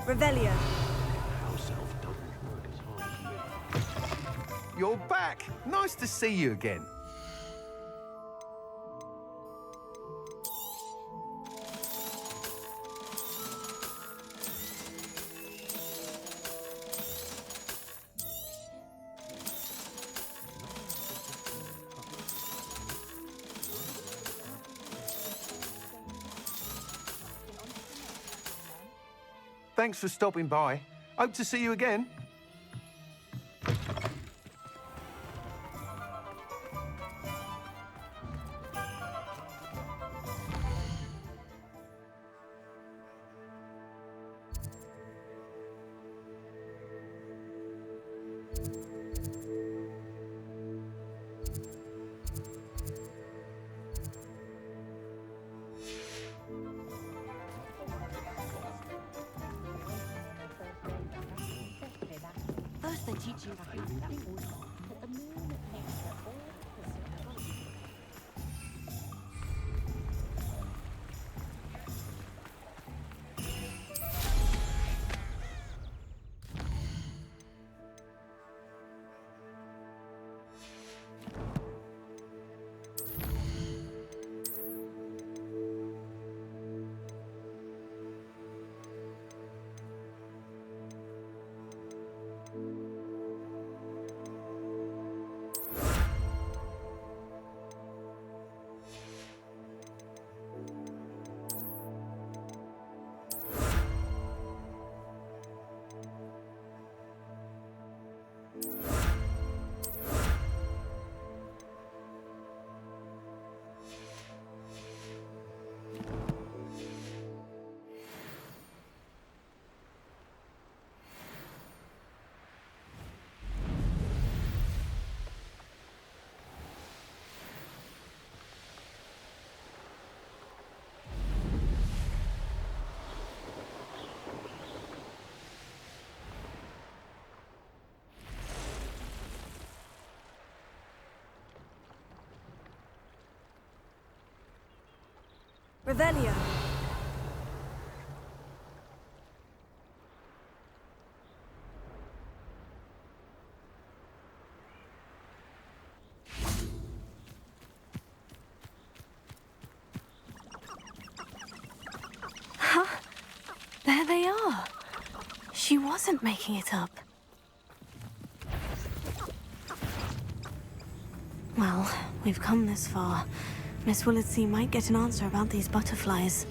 [SPEAKER 3] Revelio.
[SPEAKER 15] You're back! Nice to see you again. Thanks for stopping by. Hope to see you again.
[SPEAKER 16] First they teach you that the moon makes all
[SPEAKER 3] Revelio. Huh? There they are. She wasn't making it up. Well, we've come this far. Miss Willetsey might get an answer about these butterflies.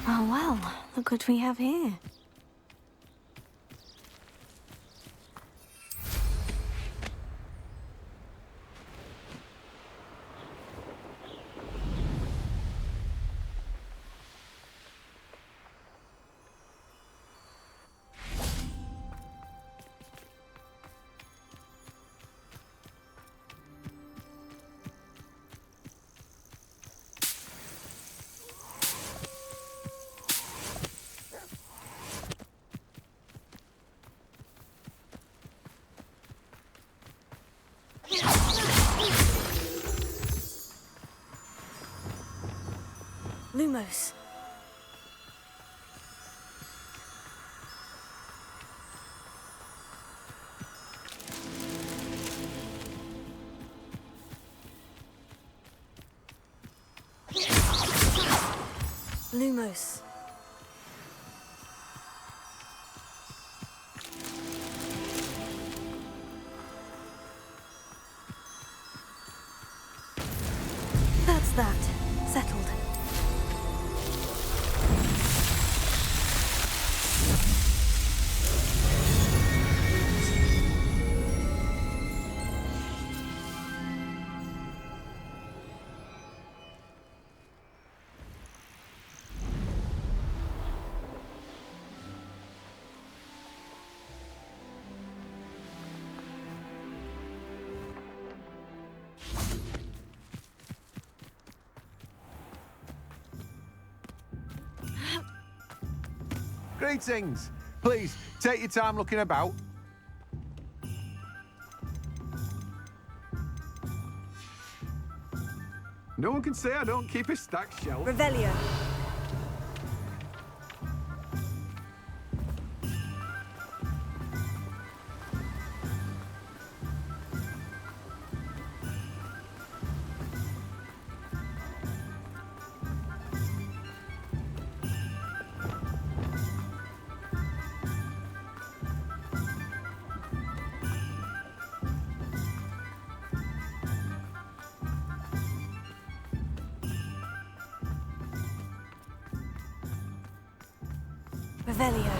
[SPEAKER 3] Oh well, look what we have here. Lumos. Lumos. That's that. Settled.
[SPEAKER 15] Greetings. Please, take your time looking about. No one can say I don't keep a stacked shelf.
[SPEAKER 3] Revelio. Revelio.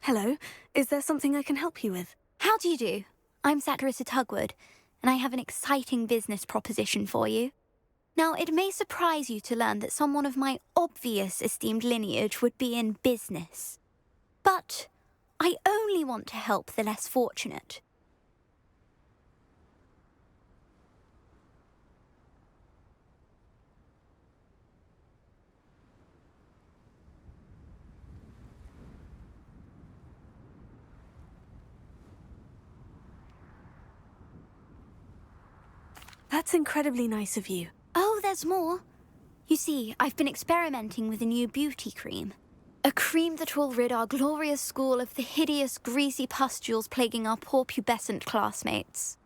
[SPEAKER 3] Hello. Is there something I can help you with?
[SPEAKER 17] How do you do? I'm Satirissa Tugwood, and I have an exciting business proposition for you. Now, it may surprise you to learn that someone of my obvious esteemed lineage would be in business. But I only want to help the less fortunate.
[SPEAKER 3] That's incredibly nice of you.
[SPEAKER 17] Oh, there's more. You see, I've been experimenting with a new beauty cream. A cream that will rid our glorious school of the hideous, greasy pustules plaguing our poor pubescent classmates.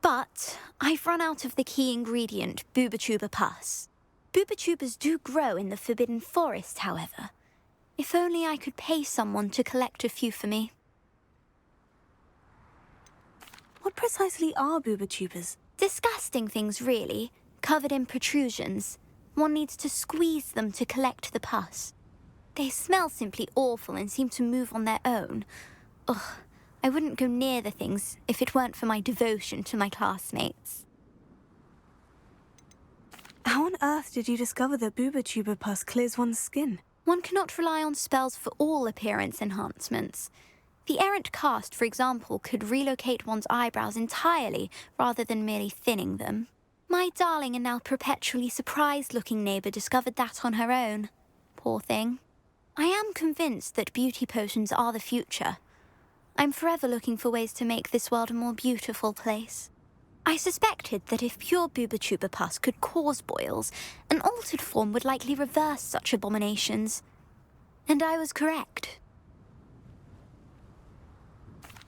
[SPEAKER 17] But I've run out of the key ingredient, boobotuber pus. Boobotubers do grow in the Forbidden Forest, however. If only I could pay someone to collect a few for me.
[SPEAKER 3] What precisely are boobotubers?
[SPEAKER 17] Disgusting things, really, covered in protrusions. One needs to squeeze them to collect the pus. They smell simply awful and seem to move on their own. Ugh, I wouldn't go near the things if it weren't for my devotion to my classmates.
[SPEAKER 3] How on earth did you discover that boobotuber pus clears one's skin?
[SPEAKER 17] One cannot rely on spells for all appearance enhancements. The errant cast, for example, could relocate one's eyebrows entirely rather than merely thinning them. My darling and now perpetually surprised-looking neighbour discovered that on her own. Poor thing. I am convinced that beauty potions are the future. I'm forever looking for ways to make this world a more beautiful place. I suspected that if pure boobotuber pus could cause boils, an altered form would likely reverse such abominations. And I was correct.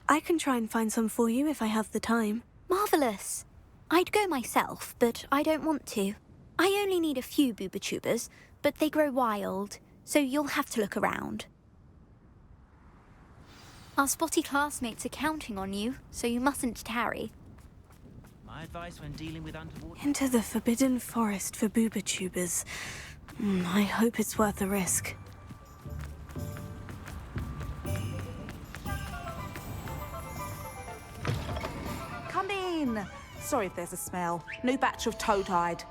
[SPEAKER 3] I can try and find some for you if I have the time.
[SPEAKER 17] Marvellous. I'd go myself, but I don't want to. I only need a few boobotubers, but they grow wild, so you'll have to look around. Our spotty classmates are counting on you, so you mustn't tarry.
[SPEAKER 18] My advice when dealing with untoward...
[SPEAKER 3] Into the Forbidden Forest for boobotubers. I hope it's worth the risk.
[SPEAKER 19] Come in. Sorry if there's a smell. New batch of toad-hide.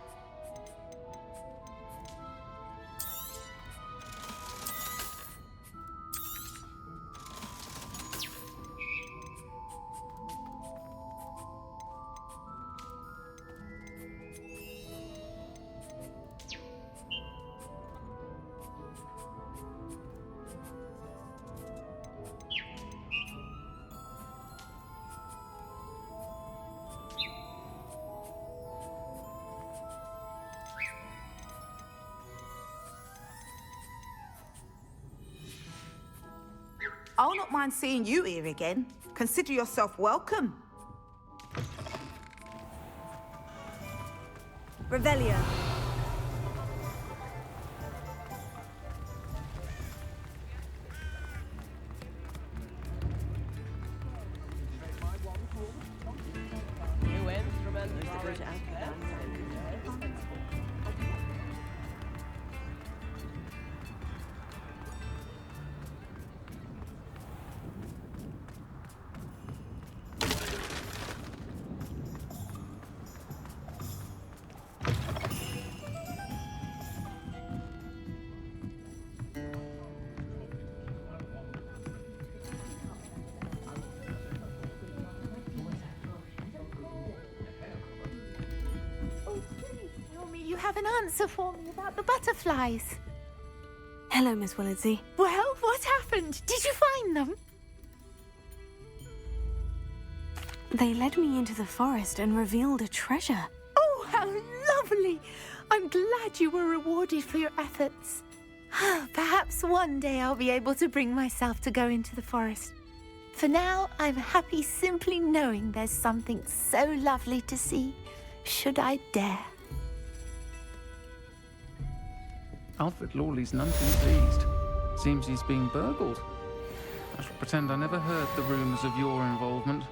[SPEAKER 19] I'll not mind seeing you here again. Consider yourself welcome.
[SPEAKER 3] Revelio.
[SPEAKER 16] Tell me you have an answer for me about the butterflies.
[SPEAKER 3] Hello, Miss Willardsey.
[SPEAKER 16] Well, what happened? Did you find them?
[SPEAKER 3] They led me into the forest and revealed a treasure.
[SPEAKER 16] Oh, how lovely! I'm glad you were rewarded for your efforts. Perhaps one day I'll be able to bring myself to go into the forest. For now, I'm happy simply knowing there's something so lovely to see, should I dare.
[SPEAKER 20] Alfred Lawley's none too pleased. Seems he's been burgled. I shall pretend I never heard the rumours of your involvement.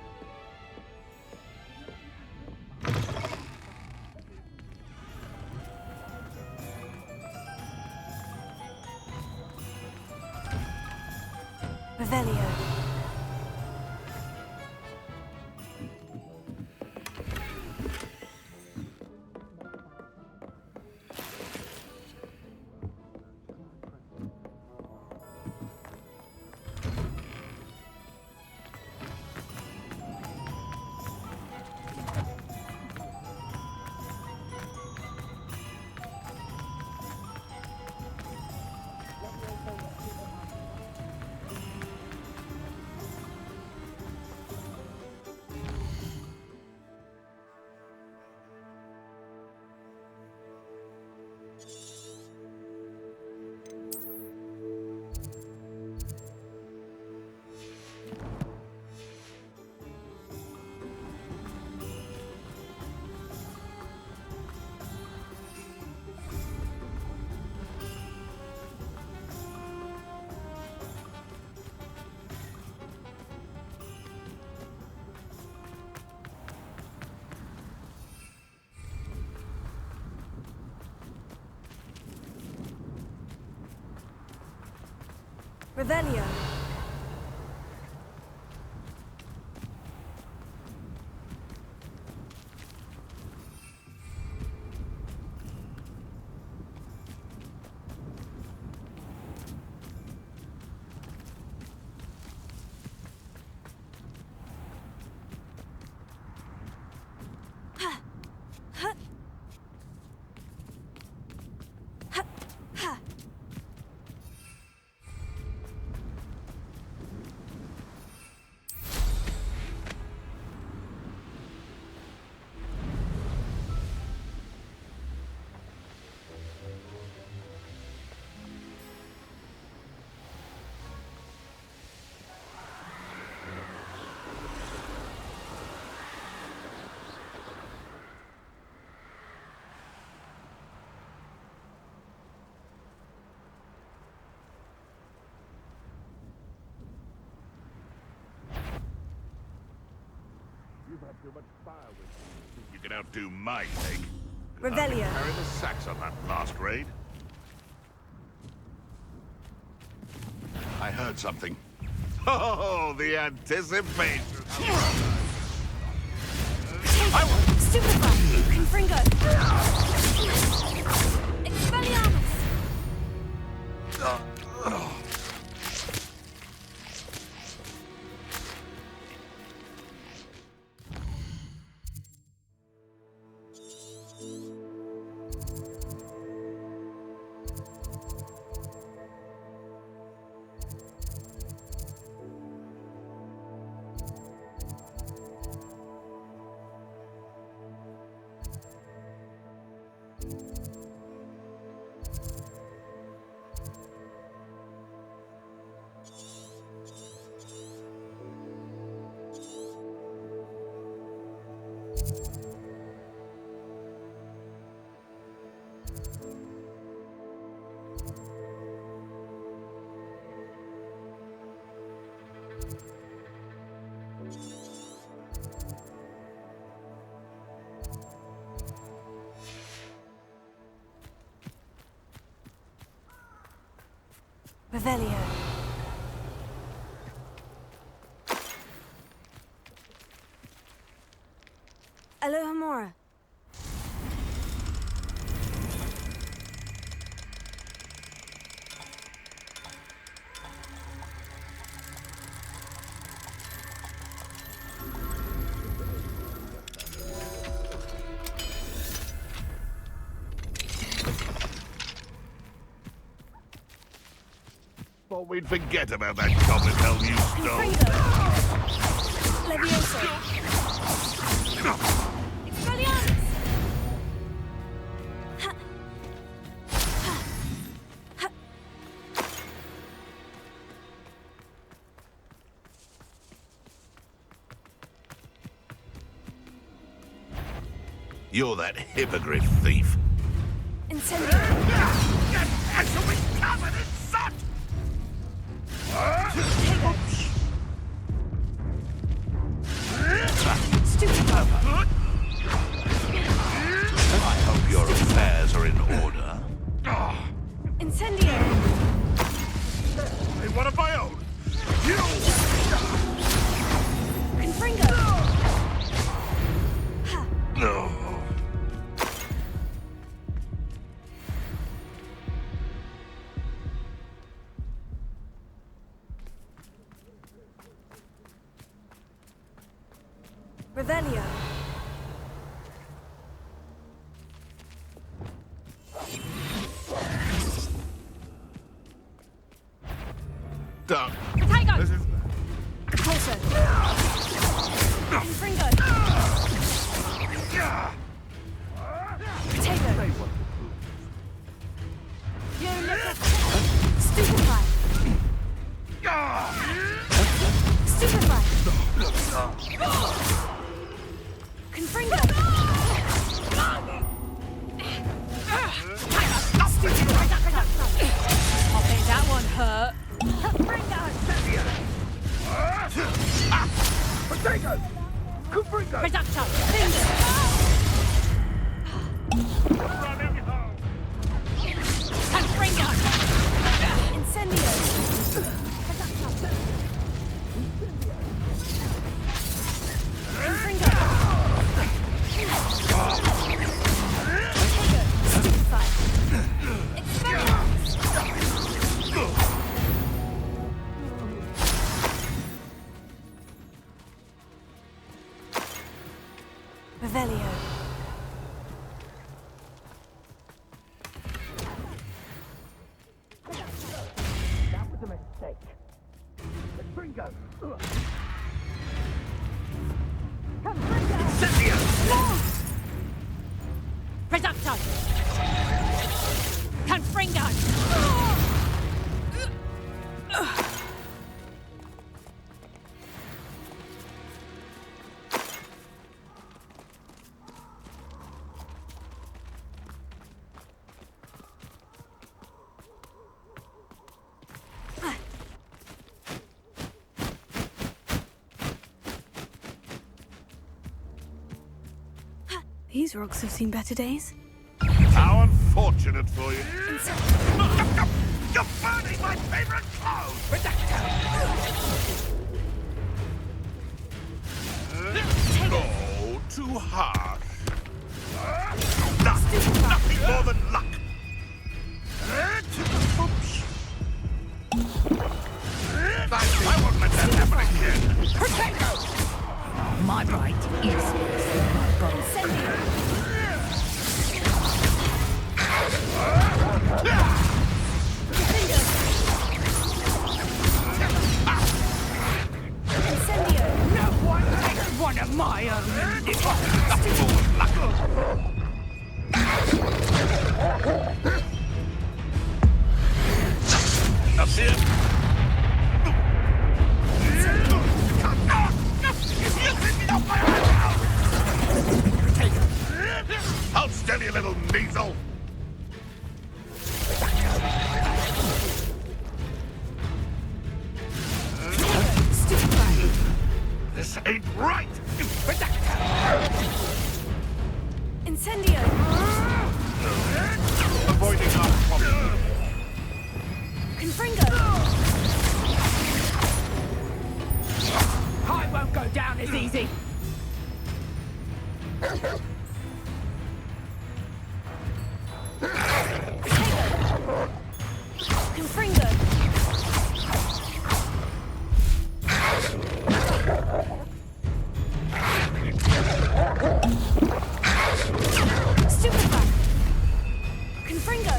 [SPEAKER 3] Revelio. Revelio.
[SPEAKER 8] You've had too much fire with you. You can outdo my take.
[SPEAKER 3] Revelio.
[SPEAKER 8] Carry the sacks on that last raid. I heard something. Oh, the anticipation.
[SPEAKER 3] Stupefy! Confringo! Expelliarmus! Revelio. Alohomora.
[SPEAKER 8] Thought we'd forget about that goblin helm you stole.
[SPEAKER 3] Levioso. Expelliarmus.
[SPEAKER 8] You're that hippogriff thief.
[SPEAKER 3] Incendio.
[SPEAKER 8] I shall be covered in soot! I hope your affairs are in order.
[SPEAKER 3] Incendio.
[SPEAKER 8] Hey, one of my own! You!
[SPEAKER 3] Confringo.
[SPEAKER 8] No.
[SPEAKER 3] Revelio.
[SPEAKER 8] Duck.
[SPEAKER 3] Potato.
[SPEAKER 8] This is...
[SPEAKER 3] Pulsar. Confringo. Potato. You little... Stupefy. Stupefy. Confringo. I think that one hurt.
[SPEAKER 8] Potato! Confringo!
[SPEAKER 3] Reducto. Confringo. Incendio. Confringo. Stupefy. Expelliarmus. Revelio.
[SPEAKER 2] That was a mistake. Confringo!
[SPEAKER 3] Incendio. Reducto. Confringo. These rocks have seen better days.
[SPEAKER 8] How unfortunate for you. You're burning my favorite clothes! Oh, too harsh. Nothing more than luck. I won't let that happen again.
[SPEAKER 11] My right is my bow.
[SPEAKER 3] Incendio.
[SPEAKER 11] No one takes one of my own.
[SPEAKER 8] Nothing more than luck. That's it. Hold still, you little measle. This ain't right.
[SPEAKER 3] Incendio.
[SPEAKER 8] Avoiding our problem.
[SPEAKER 3] Confringo.
[SPEAKER 16] down as easy.
[SPEAKER 3] Confringo! Stupefy! Confringo!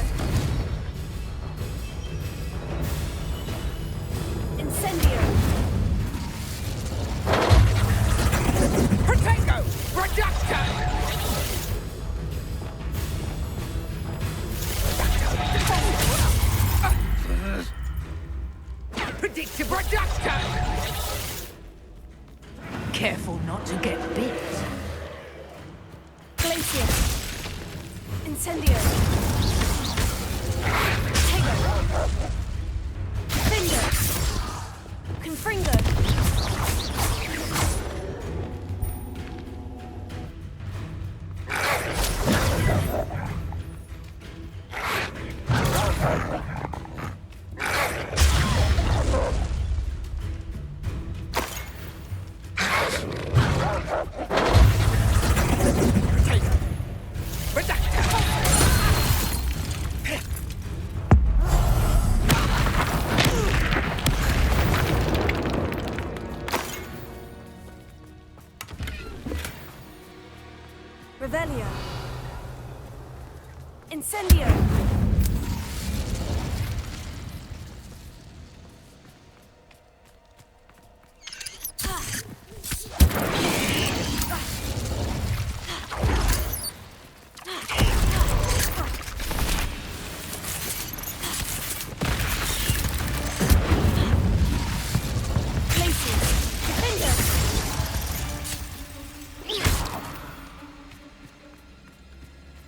[SPEAKER 3] Incendio!
[SPEAKER 4] Protego! Reducto! Predictive reducto!
[SPEAKER 16] Careful not to get bit.
[SPEAKER 3] Glacier! Incendio! Tego! Finger! Confringo! Revelio! Incendio!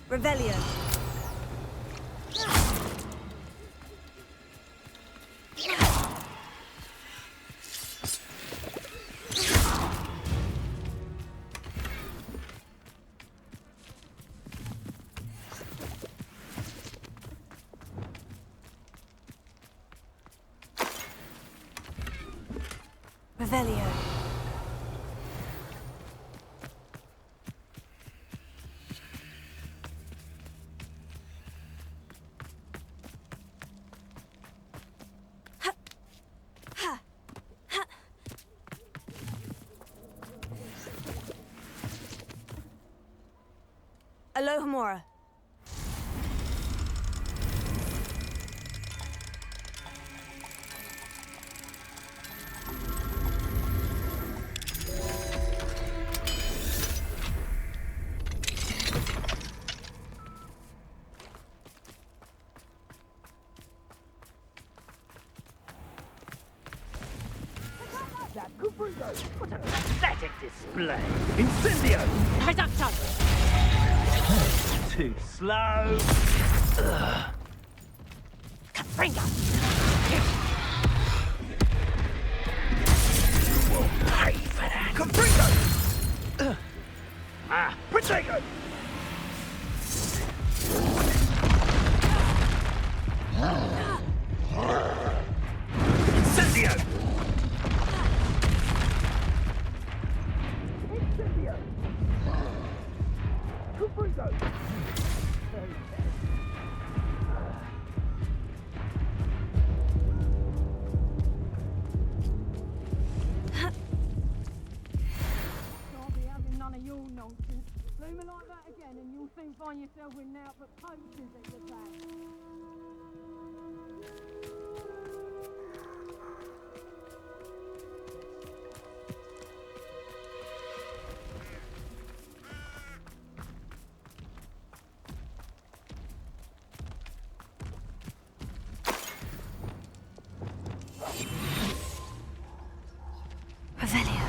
[SPEAKER 3] Revelio. Revelio. Alohomora.
[SPEAKER 2] What a pathetic display! Incendio!
[SPEAKER 16] Reducto!
[SPEAKER 2] Too slow.
[SPEAKER 16] Confringo!
[SPEAKER 2] You will pay for that. Confringo! Protego! Incendio!
[SPEAKER 21] And you'll soon find yourself with now but poachers at your back.
[SPEAKER 3] Revelio.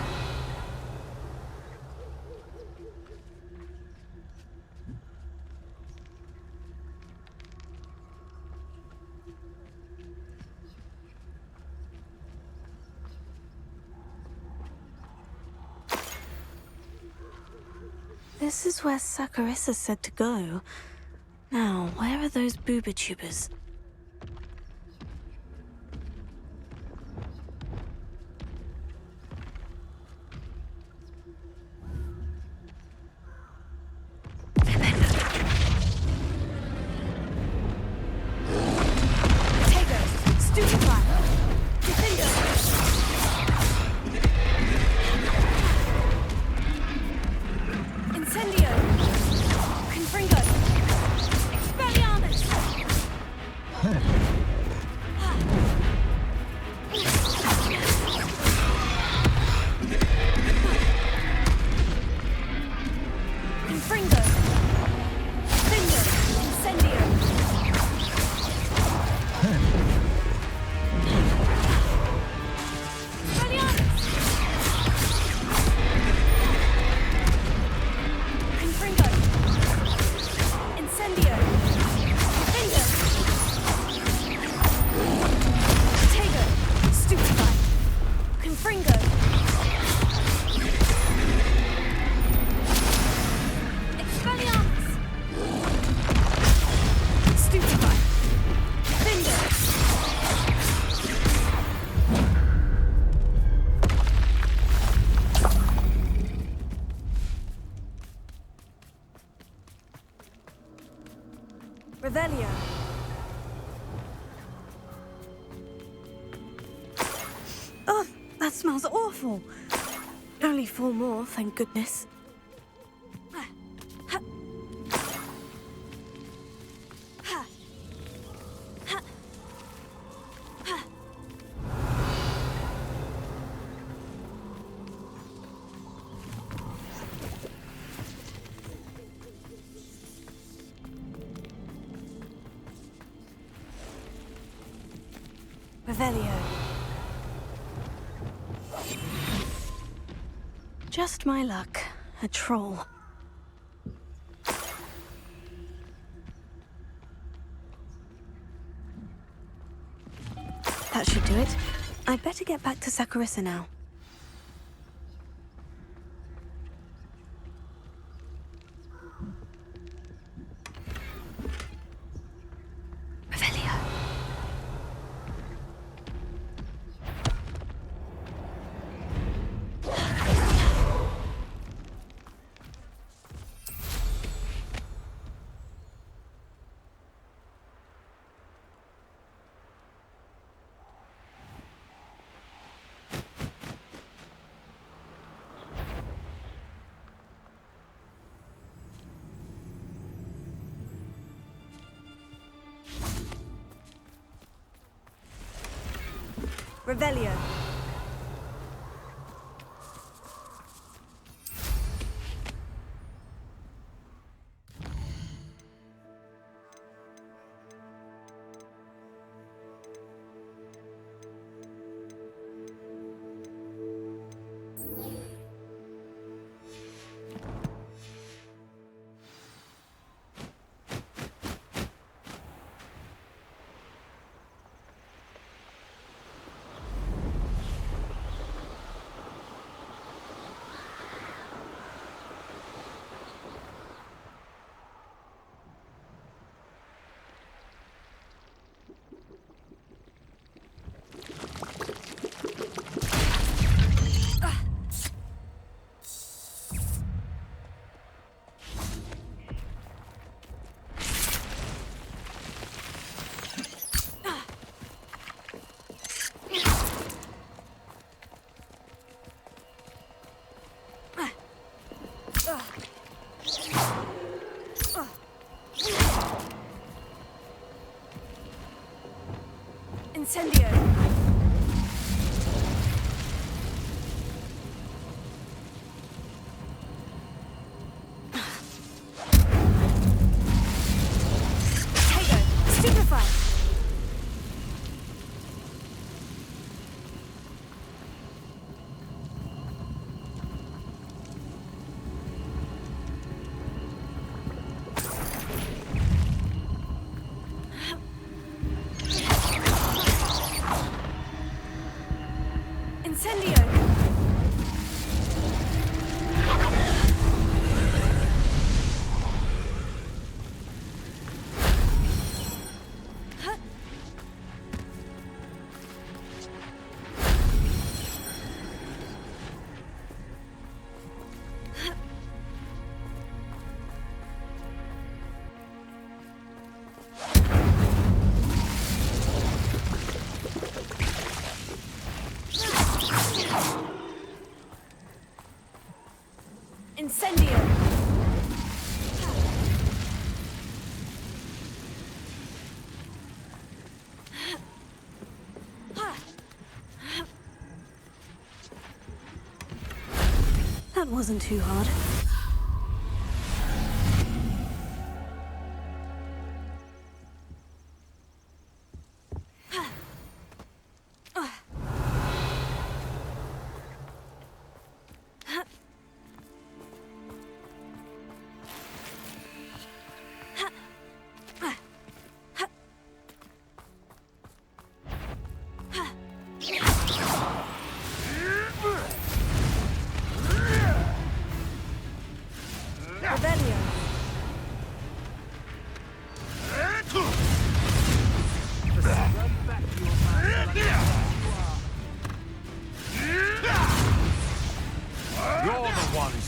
[SPEAKER 3] This is where Saccharissa said to go. Now, where are those booba tubers? Revelio. Oh, that smells awful. Only 4 more, thank goodness. Revelio. Just my luck. A troll. That should do it. I'd better get back to Saccharissa now. Revelio. Revelio. Incendio. Incendio! That wasn't too hard.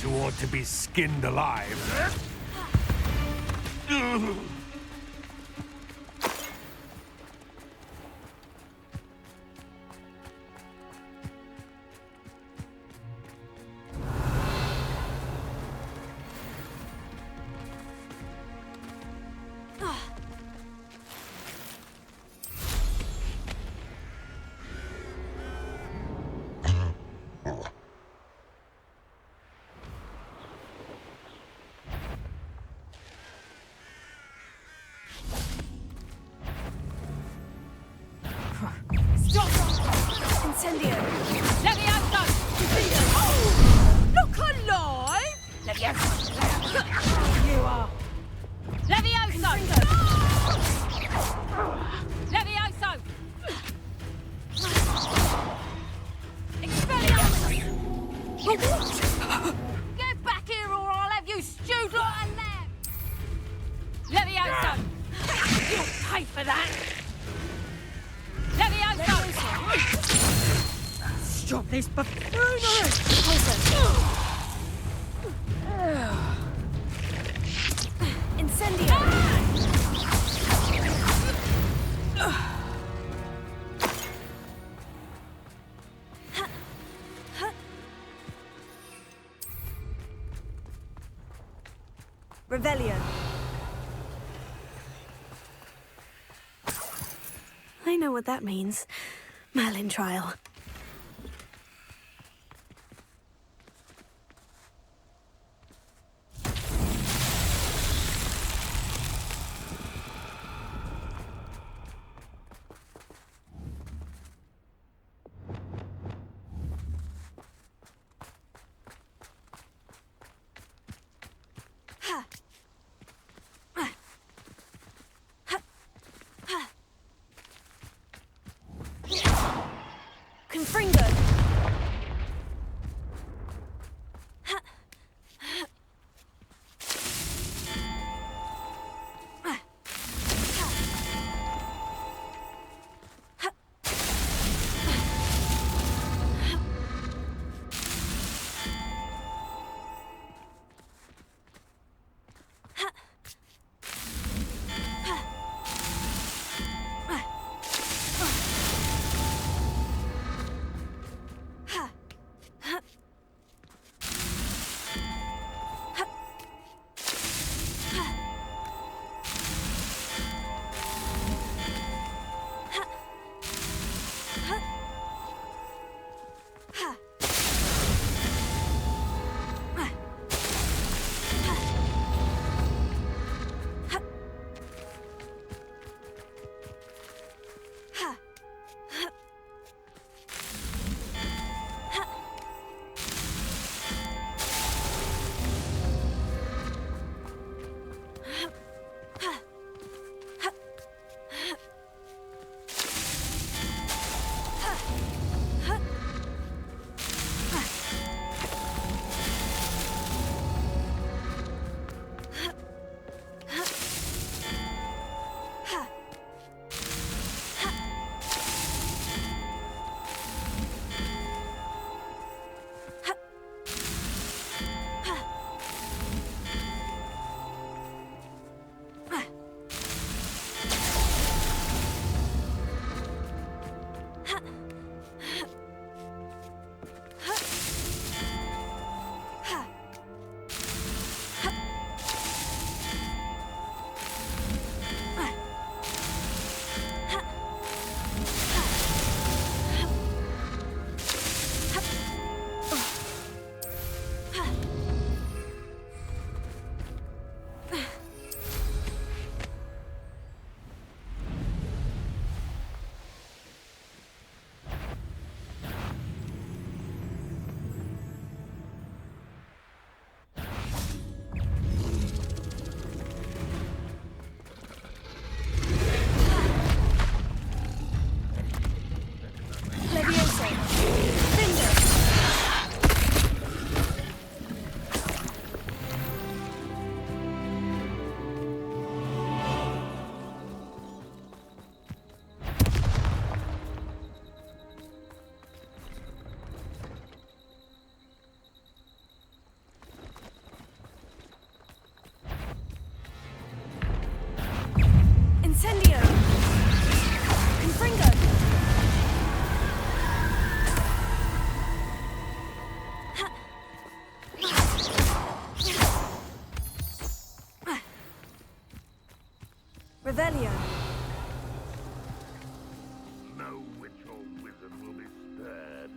[SPEAKER 8] Who ought to be skinned alive.
[SPEAKER 21] Get back here or I'll have you stewed like a lamb! Levioso! You'll pay for that! Levioso! Stop this buffoonery!
[SPEAKER 3] Incendio! Revelio. I know what that means. Merlin trial. Confringo. Incendio! Confringo! Revelio!
[SPEAKER 8] No witch or wizard will be spared.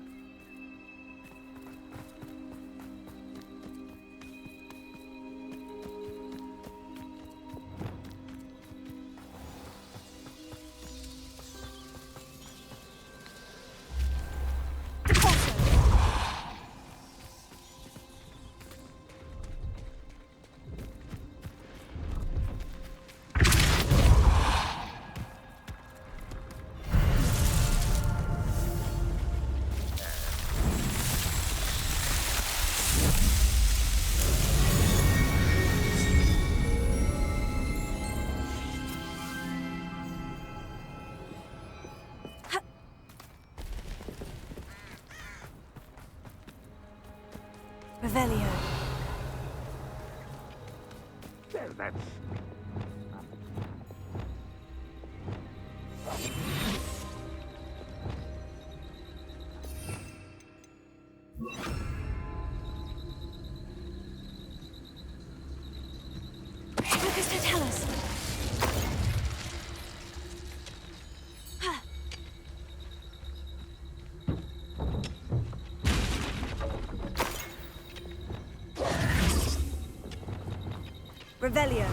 [SPEAKER 3] Revelio.
[SPEAKER 8] Well, that's...
[SPEAKER 3] Focus to tell us. Revelio.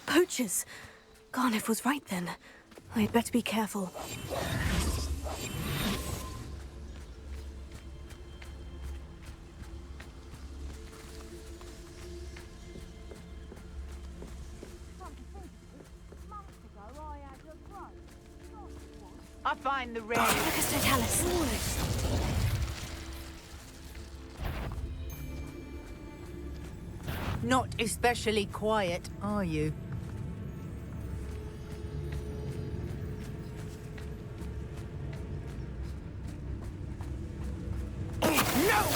[SPEAKER 3] Poachers. Garniff was right then. I'd better be careful.
[SPEAKER 21] I find the ring.
[SPEAKER 3] Focus to tell us.
[SPEAKER 21] Not especially quiet, are you? No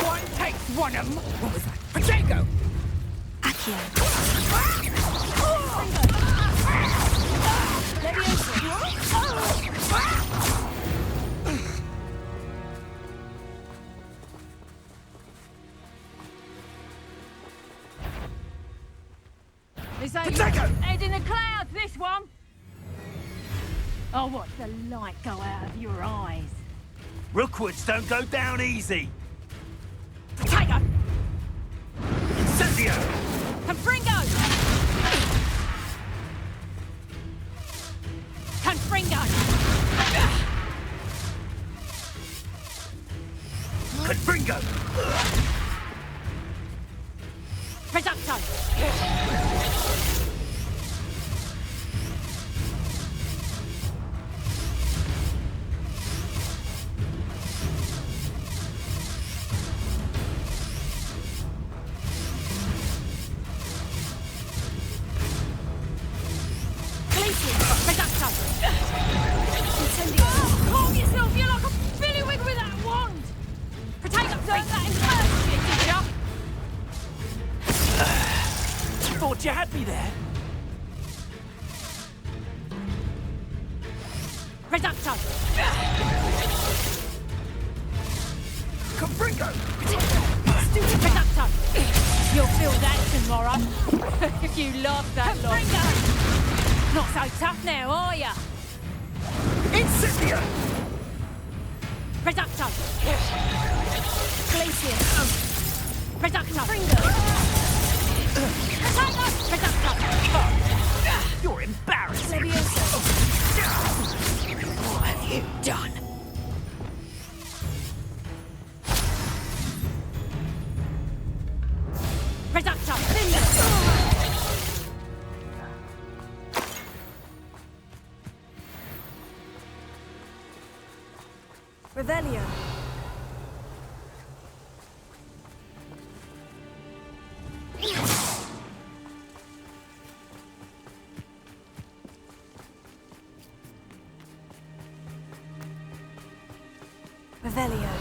[SPEAKER 21] one takes one of them. What was that? Potato! This ain't head in the clouds, this one! Oh, watch the light go out of your eyes.
[SPEAKER 18] Rookwoods don't go down easy.
[SPEAKER 21] Potato!
[SPEAKER 18] Incendio!
[SPEAKER 21] Confringo! Confringo!
[SPEAKER 18] Confringo!
[SPEAKER 21] Reducto! Calm yourself, you're like a billywig with that wand! Potato, turn that into
[SPEAKER 18] Thought you had me there.
[SPEAKER 21] Reducto!
[SPEAKER 18] Confringo!
[SPEAKER 21] Stupid Reducto! You'll feel that tomorrow. If you last that long. Not so tough now, are ya?
[SPEAKER 18] Incendio!
[SPEAKER 21] Reducto! Glacier! Reducto! Reducto!
[SPEAKER 18] You're embarrassing!
[SPEAKER 21] What have you done? Reducto!
[SPEAKER 3] Revelio. Revelio.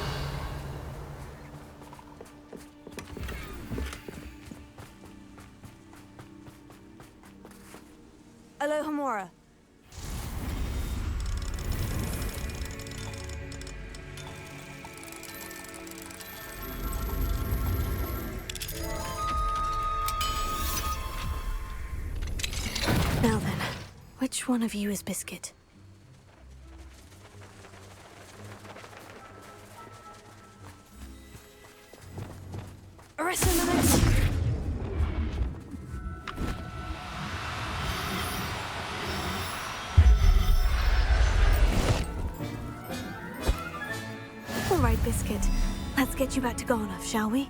[SPEAKER 3] Alohomora. Which one of you is Biscuit? Arrest him, All right, Biscuit. Let's get you back to Garnoff, shall we?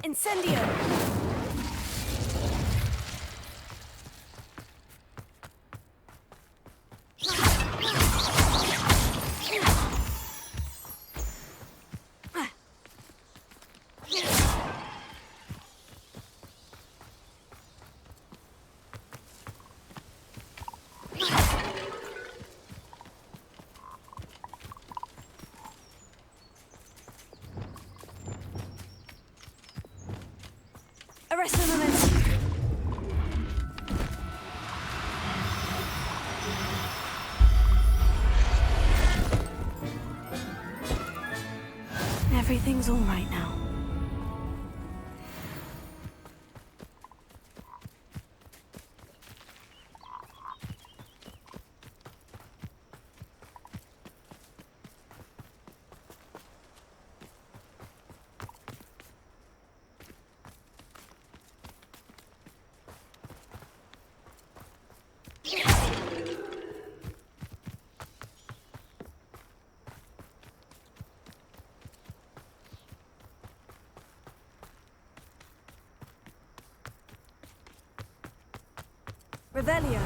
[SPEAKER 3] Incendio! Arrest him, Everything's all right now. Revelio.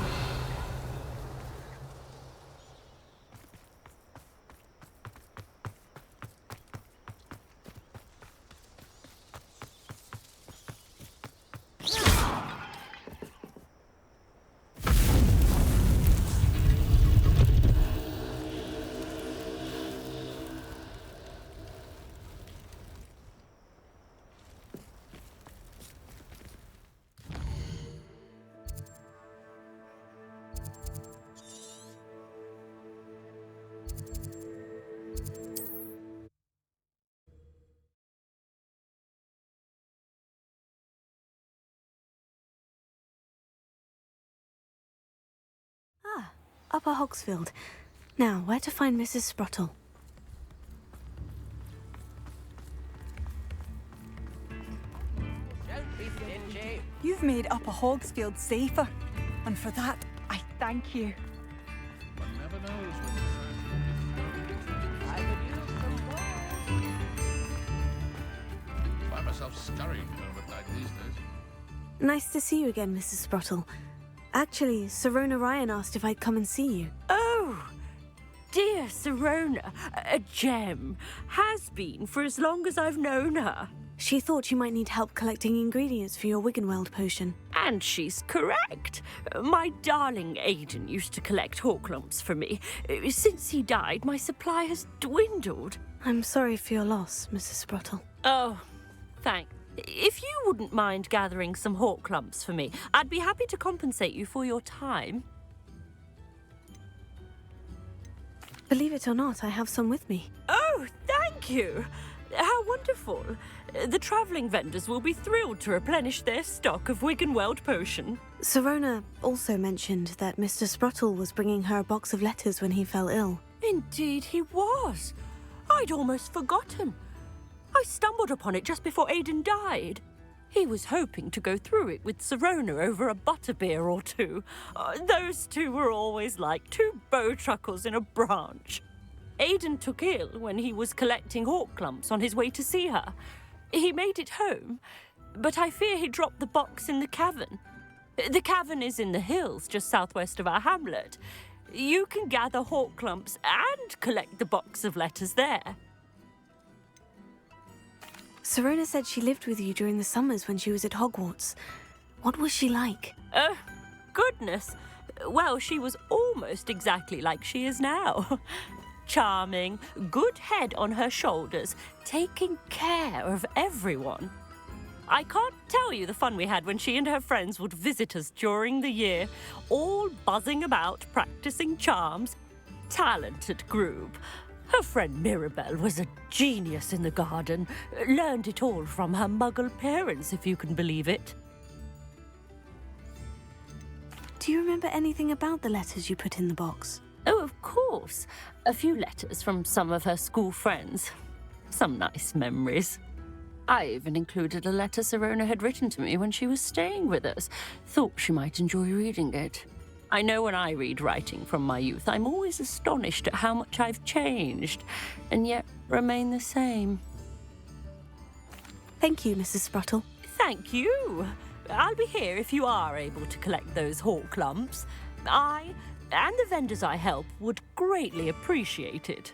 [SPEAKER 3] Upper Hogsfield. Now, where to find Mrs. Sprottle?
[SPEAKER 6] You've made Upper Hogsfield safer, and for that, I thank you.
[SPEAKER 8] One never knows when find myself scurrying home at night these days.
[SPEAKER 3] Nice to see you again, Mrs. Sprottle. Actually, Sirona Ryan asked if I'd come and see you.
[SPEAKER 22] Oh, dear Sirona, a gem. Has been for as long as I've known her.
[SPEAKER 3] She thought you might need help collecting ingredients for your Wiggenweld potion.
[SPEAKER 22] And she's correct. My darling Aidan used to collect Horklumps for me. Since he died, my supply has dwindled.
[SPEAKER 3] I'm sorry for your loss, Mrs. Sprottle.
[SPEAKER 22] Oh, thanks. If you wouldn't mind gathering some Horklumps for me, I'd be happy to compensate you for your time.
[SPEAKER 3] Believe it or not, I have some with me.
[SPEAKER 22] Oh, thank you. How wonderful. The travelling vendors will be thrilled to replenish their stock of Wiggenweld potion.
[SPEAKER 3] Sirona also mentioned that Mr. Sprottle was bringing her a box of letters when he fell ill.
[SPEAKER 22] Indeed he was. I'd almost forgotten. I stumbled upon it just before Aidan died. He was hoping to go through it with Sirona over a butterbeer or two. Those two were always like two bowtruckles in a branch. Aidan took ill when he was collecting Horklumps on his way to see her. He made it home, but I fear he dropped the box in the cavern. The cavern is in the hills just southwest of our hamlet. You can gather Horklumps and collect the box of letters there.
[SPEAKER 3] Sirona said she lived with you during the summers when she was at Hogwarts. What was she like?
[SPEAKER 22] Goodness. Well, she was almost exactly like she is now. Charming, good head on her shoulders, taking care of everyone. I can't tell you the fun we had when she and her friends would visit us during the year, all buzzing about, practicing charms. Talented group. Her friend Mirabelle was a genius in the garden. Learned it all from her muggle parents, if you can believe it.
[SPEAKER 3] Do you remember anything about the letters you put in the box?
[SPEAKER 22] Oh, of course. A few letters from some of her school friends. Some nice memories. I even included a letter Sirona had written to me when she was staying with us. Thought she might enjoy reading it. I know when I read writing from my youth, I'm always astonished at how much I've changed, and yet remain the same.
[SPEAKER 3] Thank you, Mrs. Sprottle.
[SPEAKER 22] Thank you. I'll be here if you are able to collect those Horklumps. I and the vendors I help would greatly appreciate it.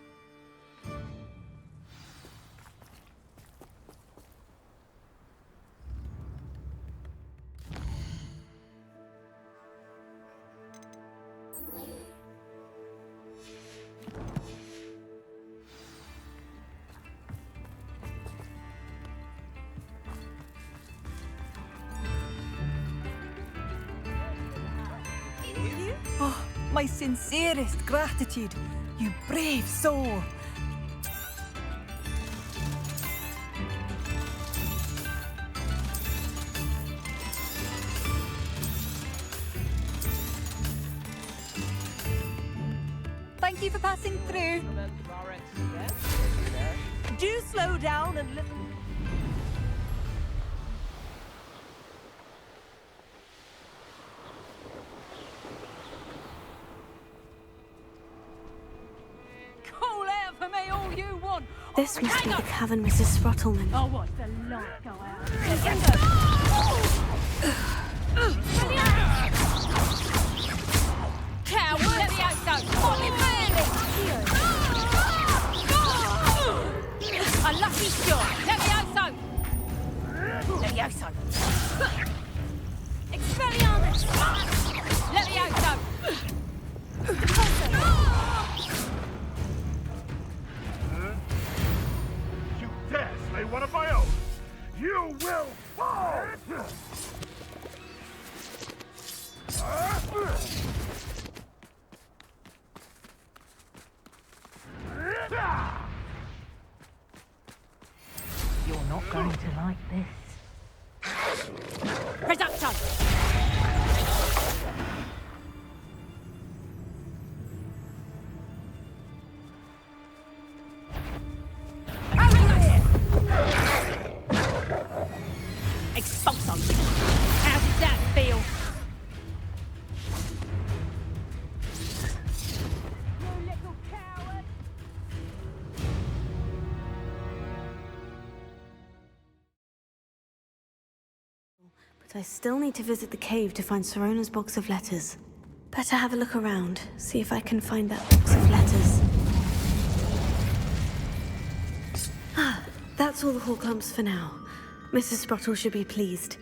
[SPEAKER 6] Oh, my sincerest gratitude, you brave soul. Thank you for passing through. Do slow down and listen.
[SPEAKER 21] Call out for me all you want.
[SPEAKER 3] This must be the cavern Mrs. Sprottle meant.
[SPEAKER 21] I want the light go out. Coward, let me out, so. Unlucky shot. Let me out, so. Let me out, so. Expelliarmus. Let me out, so.
[SPEAKER 8] You dare slay one of my own! You will fall!
[SPEAKER 21] You're not going to like this. Presumption! Expulso! How did that feel? You little coward!
[SPEAKER 3] But I still need to visit the cave to find Sirona's box of letters. Better have a look around, see if I can find that box of letters. Ah, that's all the Horklumps for now. Mrs. Sprottle should be pleased.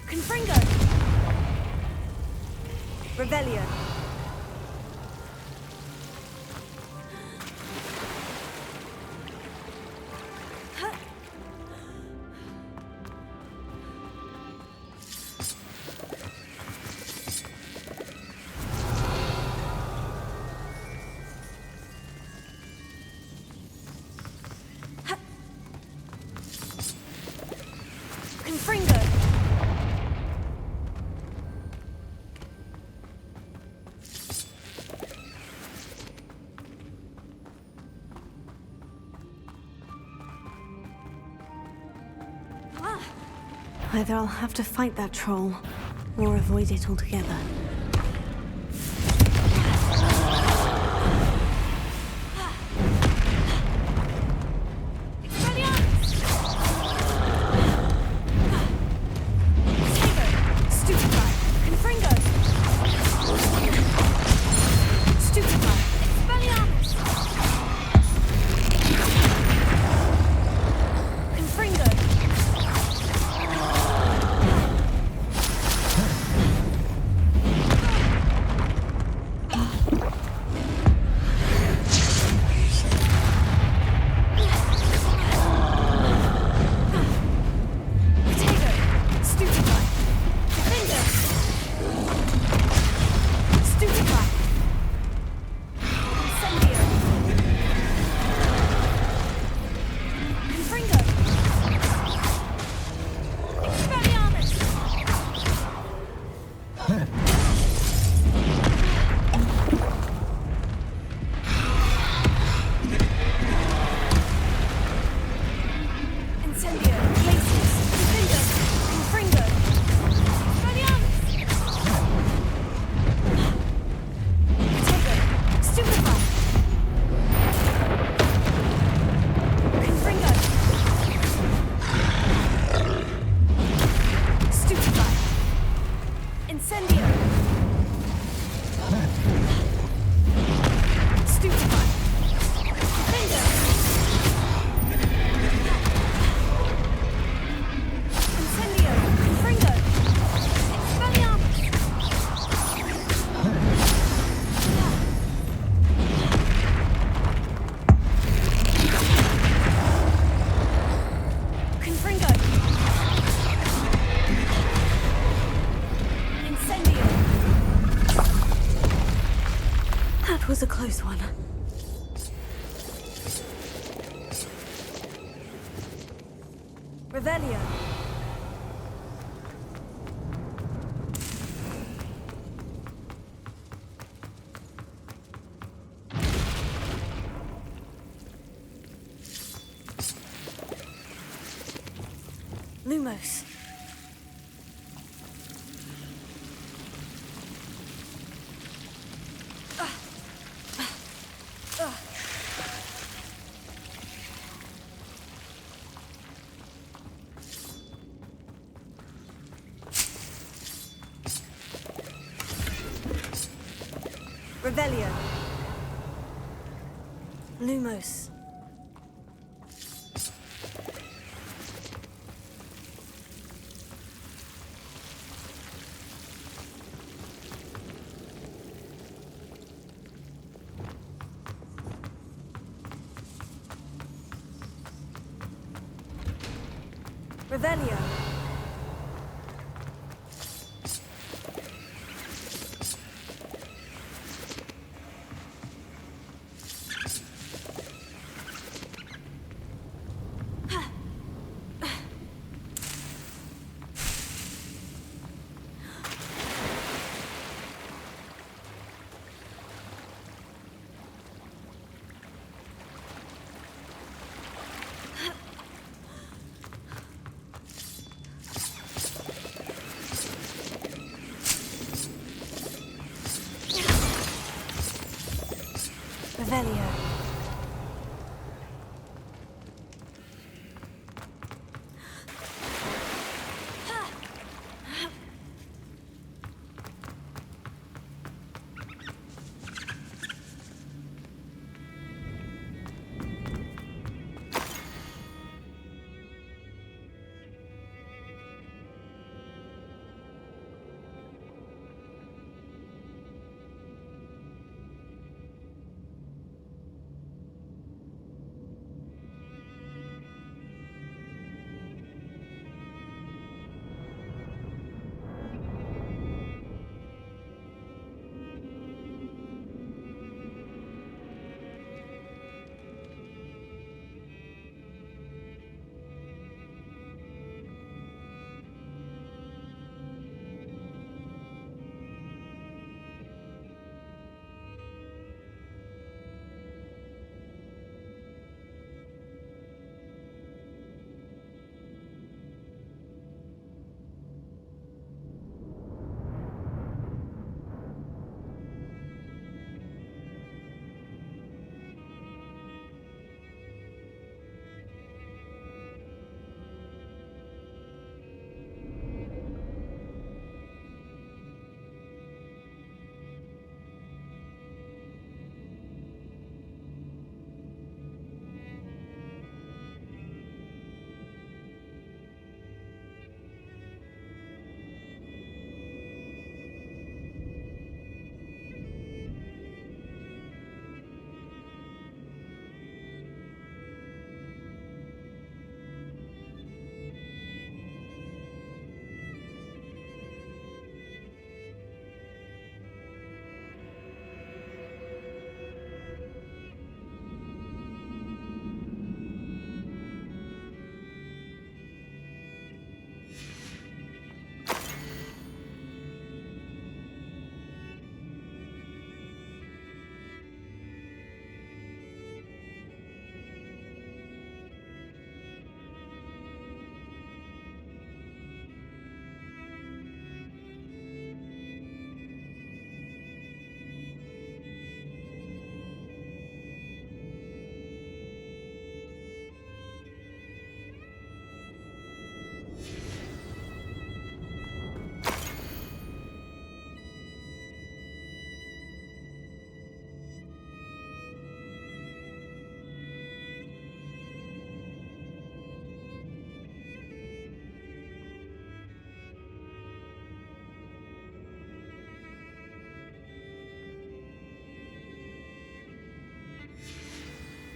[SPEAKER 3] Confringo! Revelio. Confringo! Either I'll have to fight that troll, or avoid it altogether. Was a close one. Revelio. Lumos. Revelio. Lumos. Revelio. Revelio.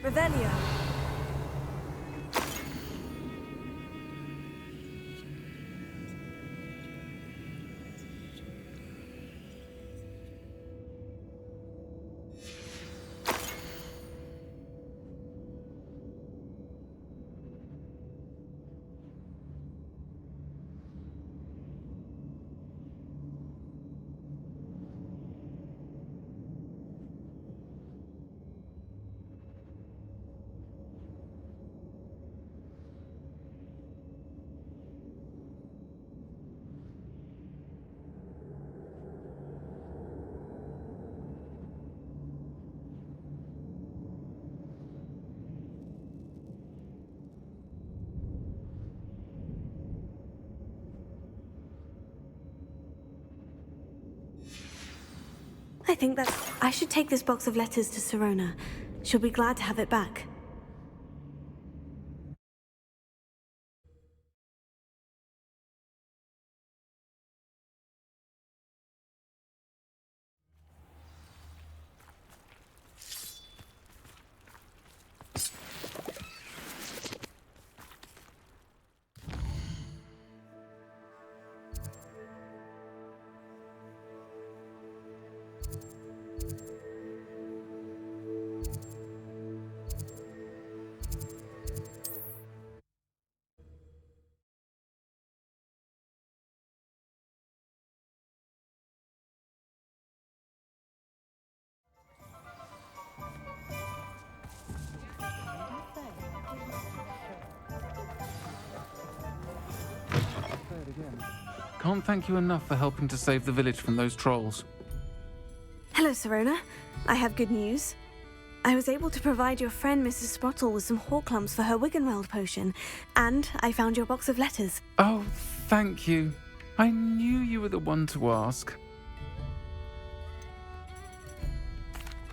[SPEAKER 3] Revelio. I think I should take this box of letters to Sirona. She'll be glad to have it back.
[SPEAKER 20] Can't thank you enough for helping to save the village from those trolls.
[SPEAKER 3] Hello, Sirona. I have good news. I was able to provide your friend Mrs. Sprottle with some Horklumps for her Wiggenweld potion, and I found your box of letters.
[SPEAKER 20] Oh, thank you. I knew you were the one to ask.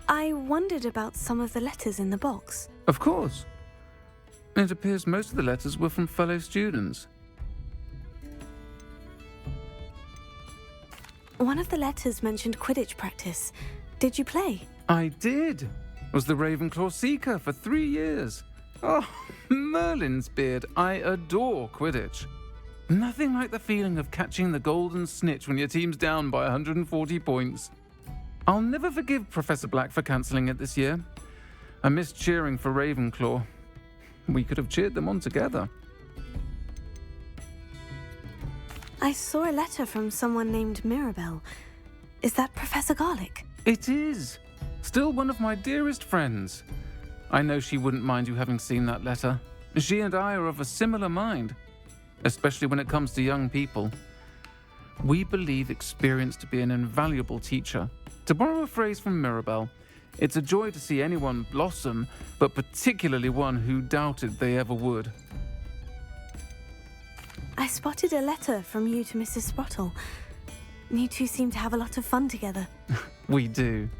[SPEAKER 3] I wondered about some of the letters in the box.
[SPEAKER 20] Of course. It appears most of the letters were from fellow students.
[SPEAKER 3] One of the letters mentioned Quidditch practice. Did you play?
[SPEAKER 20] I did. Was the Ravenclaw Seeker for 3 years. Oh, Merlin's beard. I adore Quidditch. Nothing like the feeling of catching the golden snitch when your team's down by 140 points. I'll never forgive Professor Black for cancelling it this year. I missed cheering for Ravenclaw. We could have cheered them on together.
[SPEAKER 3] I saw a letter from someone named Mirabelle. Is that Professor Garlick?
[SPEAKER 20] It is. Still one of my dearest friends. I know she wouldn't mind you having seen that letter. She and I are of a similar mind, especially when it comes to young people. We believe experience to be an invaluable teacher. To borrow a phrase from Mirabelle, it's a joy to see anyone blossom, but particularly one who doubted they ever would.
[SPEAKER 3] I spotted a letter from you to Mrs. Sprottle. You two seem to have a lot of fun together.
[SPEAKER 20] We do.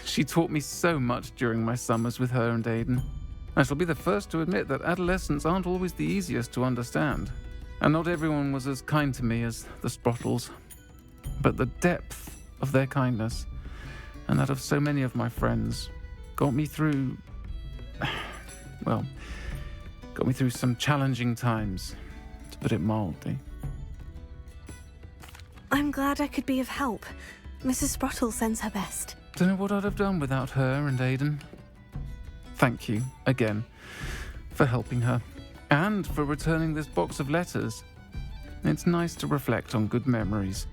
[SPEAKER 20] She taught me so much during my summers with her and Aiden. I shall be the first to admit that adolescents aren't always the easiest to understand. And not everyone was as kind to me as the Sprottles. But the depth of their kindness, and that of so many of my friends, got me through some challenging times, to put it mildly.
[SPEAKER 3] I'm glad I could be of help. Mrs. Sprottle sends her best.
[SPEAKER 20] Don't know what I'd have done without her and Aiden. Thank you, again, for helping her, and for returning this box of letters. It's nice to reflect on good memories.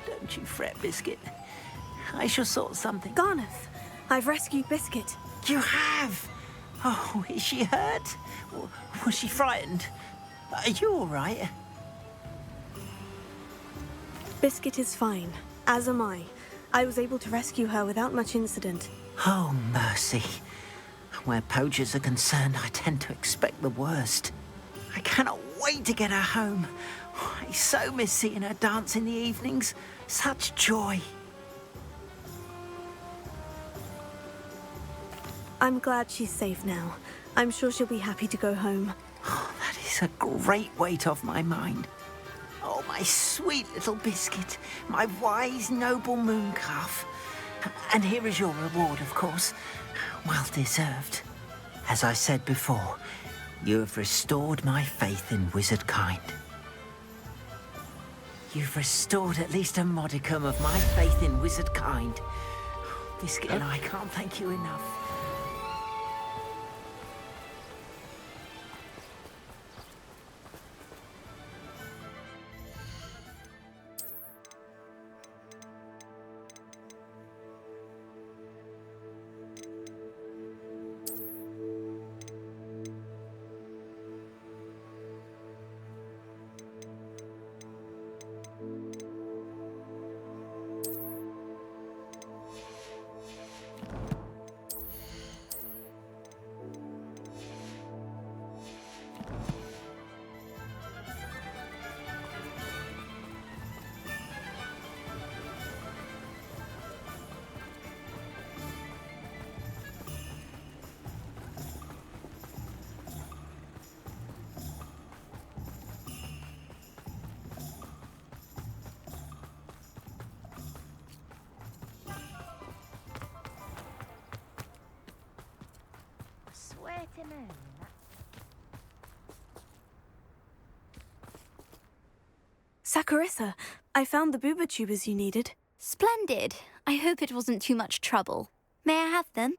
[SPEAKER 1] Don't you fret, Biscuit. I shall sort something.
[SPEAKER 3] Garneth, I've rescued Biscuit.
[SPEAKER 1] You have? Oh, is she hurt? Was she frightened? Are you all right?
[SPEAKER 3] Biscuit is fine, as am I. I was able to rescue her without much incident.
[SPEAKER 1] Oh, mercy. Where poachers are concerned, I tend to expect the worst. I cannot wait to get her home. I so miss seeing her dance in the evenings. Such joy.
[SPEAKER 3] I'm glad she's safe now. I'm sure she'll be happy to go home.
[SPEAKER 1] Oh, that is a great weight off my mind. Oh, my sweet little Biscuit, my wise, noble moon calf. And here is your reward, of course. Well deserved. As I said before, you have restored my faith in wizard kind. You've restored at least a modicum of my faith in wizard kind. Biscuit and I can't thank you enough.
[SPEAKER 16] him earlier.
[SPEAKER 3] Saccharissa, I found the booba tubers you needed.
[SPEAKER 17] Splendid. I hope it wasn't too much trouble. May I have them?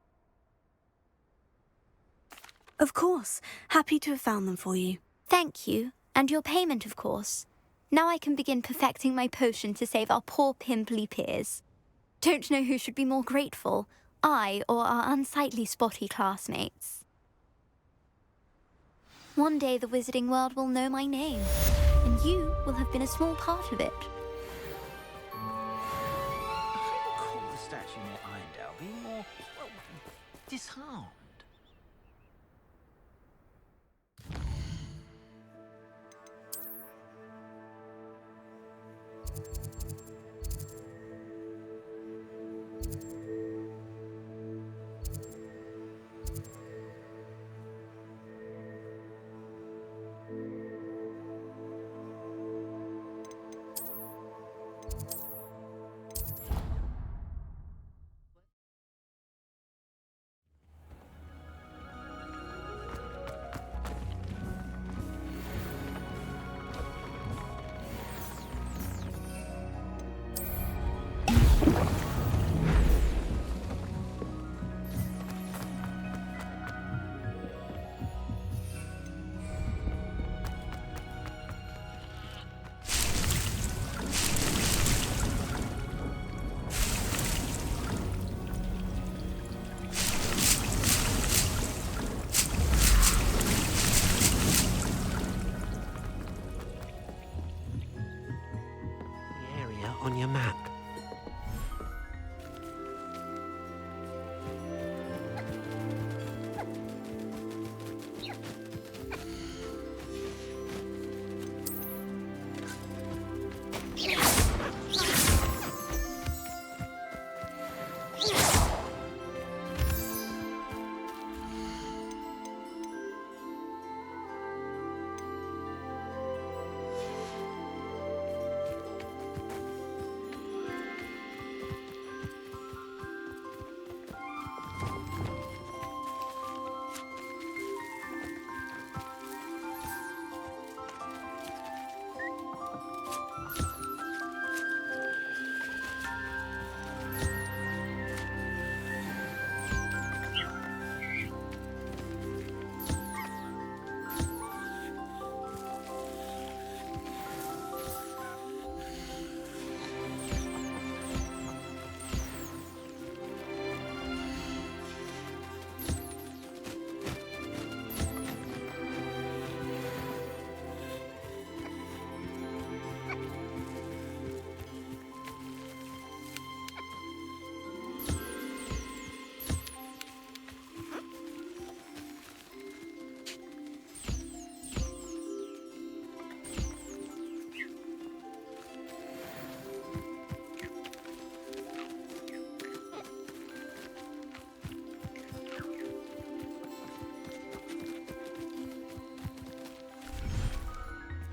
[SPEAKER 3] Of course. Happy to have found them for you.
[SPEAKER 17] Thank you. And your payment, of course. Now I can begin perfecting my potion to save our poor pimply peers. Don't know who should be more grateful, I or our unsightly spotty classmates. One day the wizarding world will know my name, and you will have been a small part of it.
[SPEAKER 1] I recall the statue near Irondale being more, well, disarmed.
[SPEAKER 9] On your map.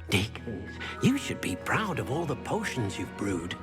[SPEAKER 9] Dick, you should be proud of all the potions you've brewed.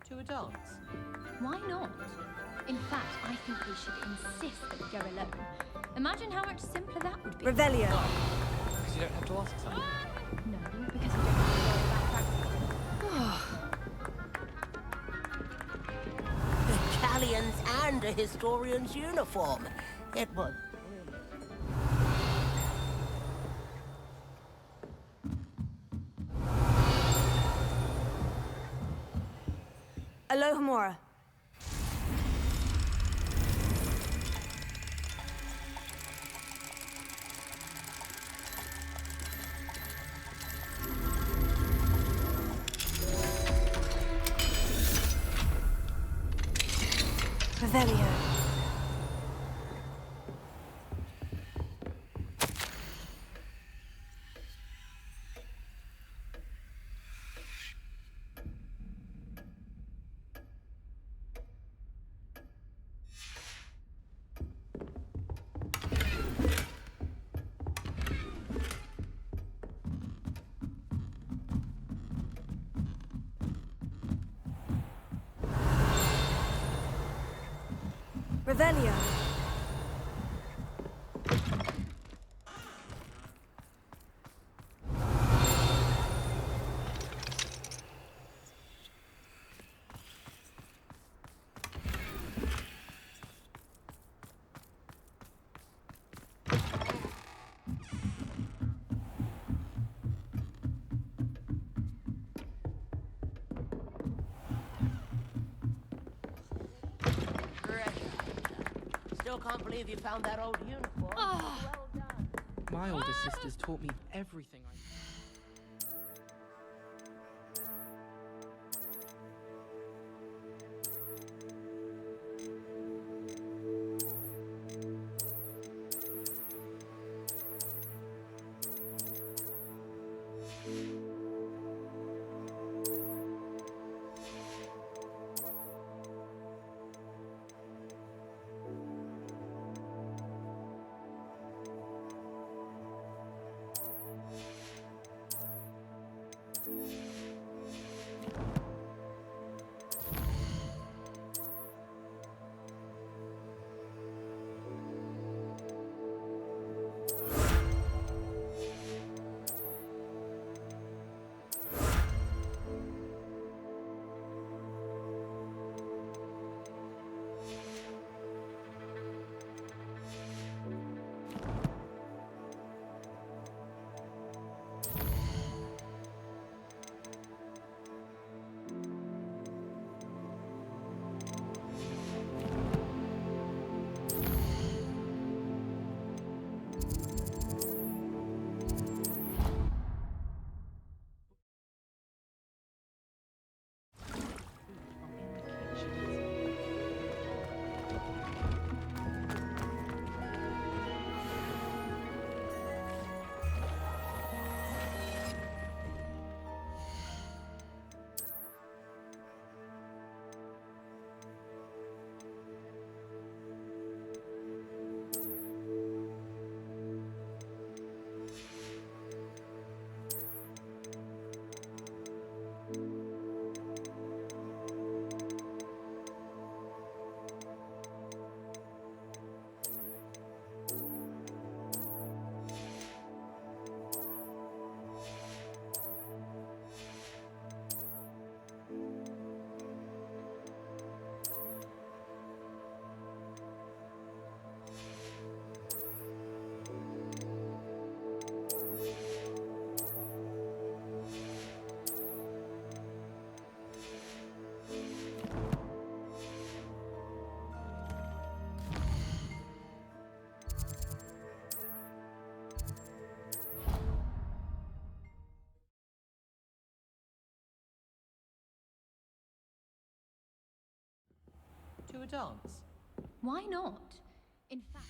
[SPEAKER 7] To a dance?
[SPEAKER 10] Why not? In fact, I think we should insist that we go alone. Imagine how much simpler that would be.
[SPEAKER 3] Revelio.
[SPEAKER 7] Because you don't have to ask someone.
[SPEAKER 10] No, because we don't have to worry about practice.
[SPEAKER 2] Battalions and a historian's uniform. It was
[SPEAKER 3] Alohomora. Revelio. Revelio.
[SPEAKER 2] Still can't believe you found that old uniform.
[SPEAKER 10] Oh.
[SPEAKER 2] Well done.
[SPEAKER 7] My older sisters taught me everything I to a dance?
[SPEAKER 10] Why not? In fact...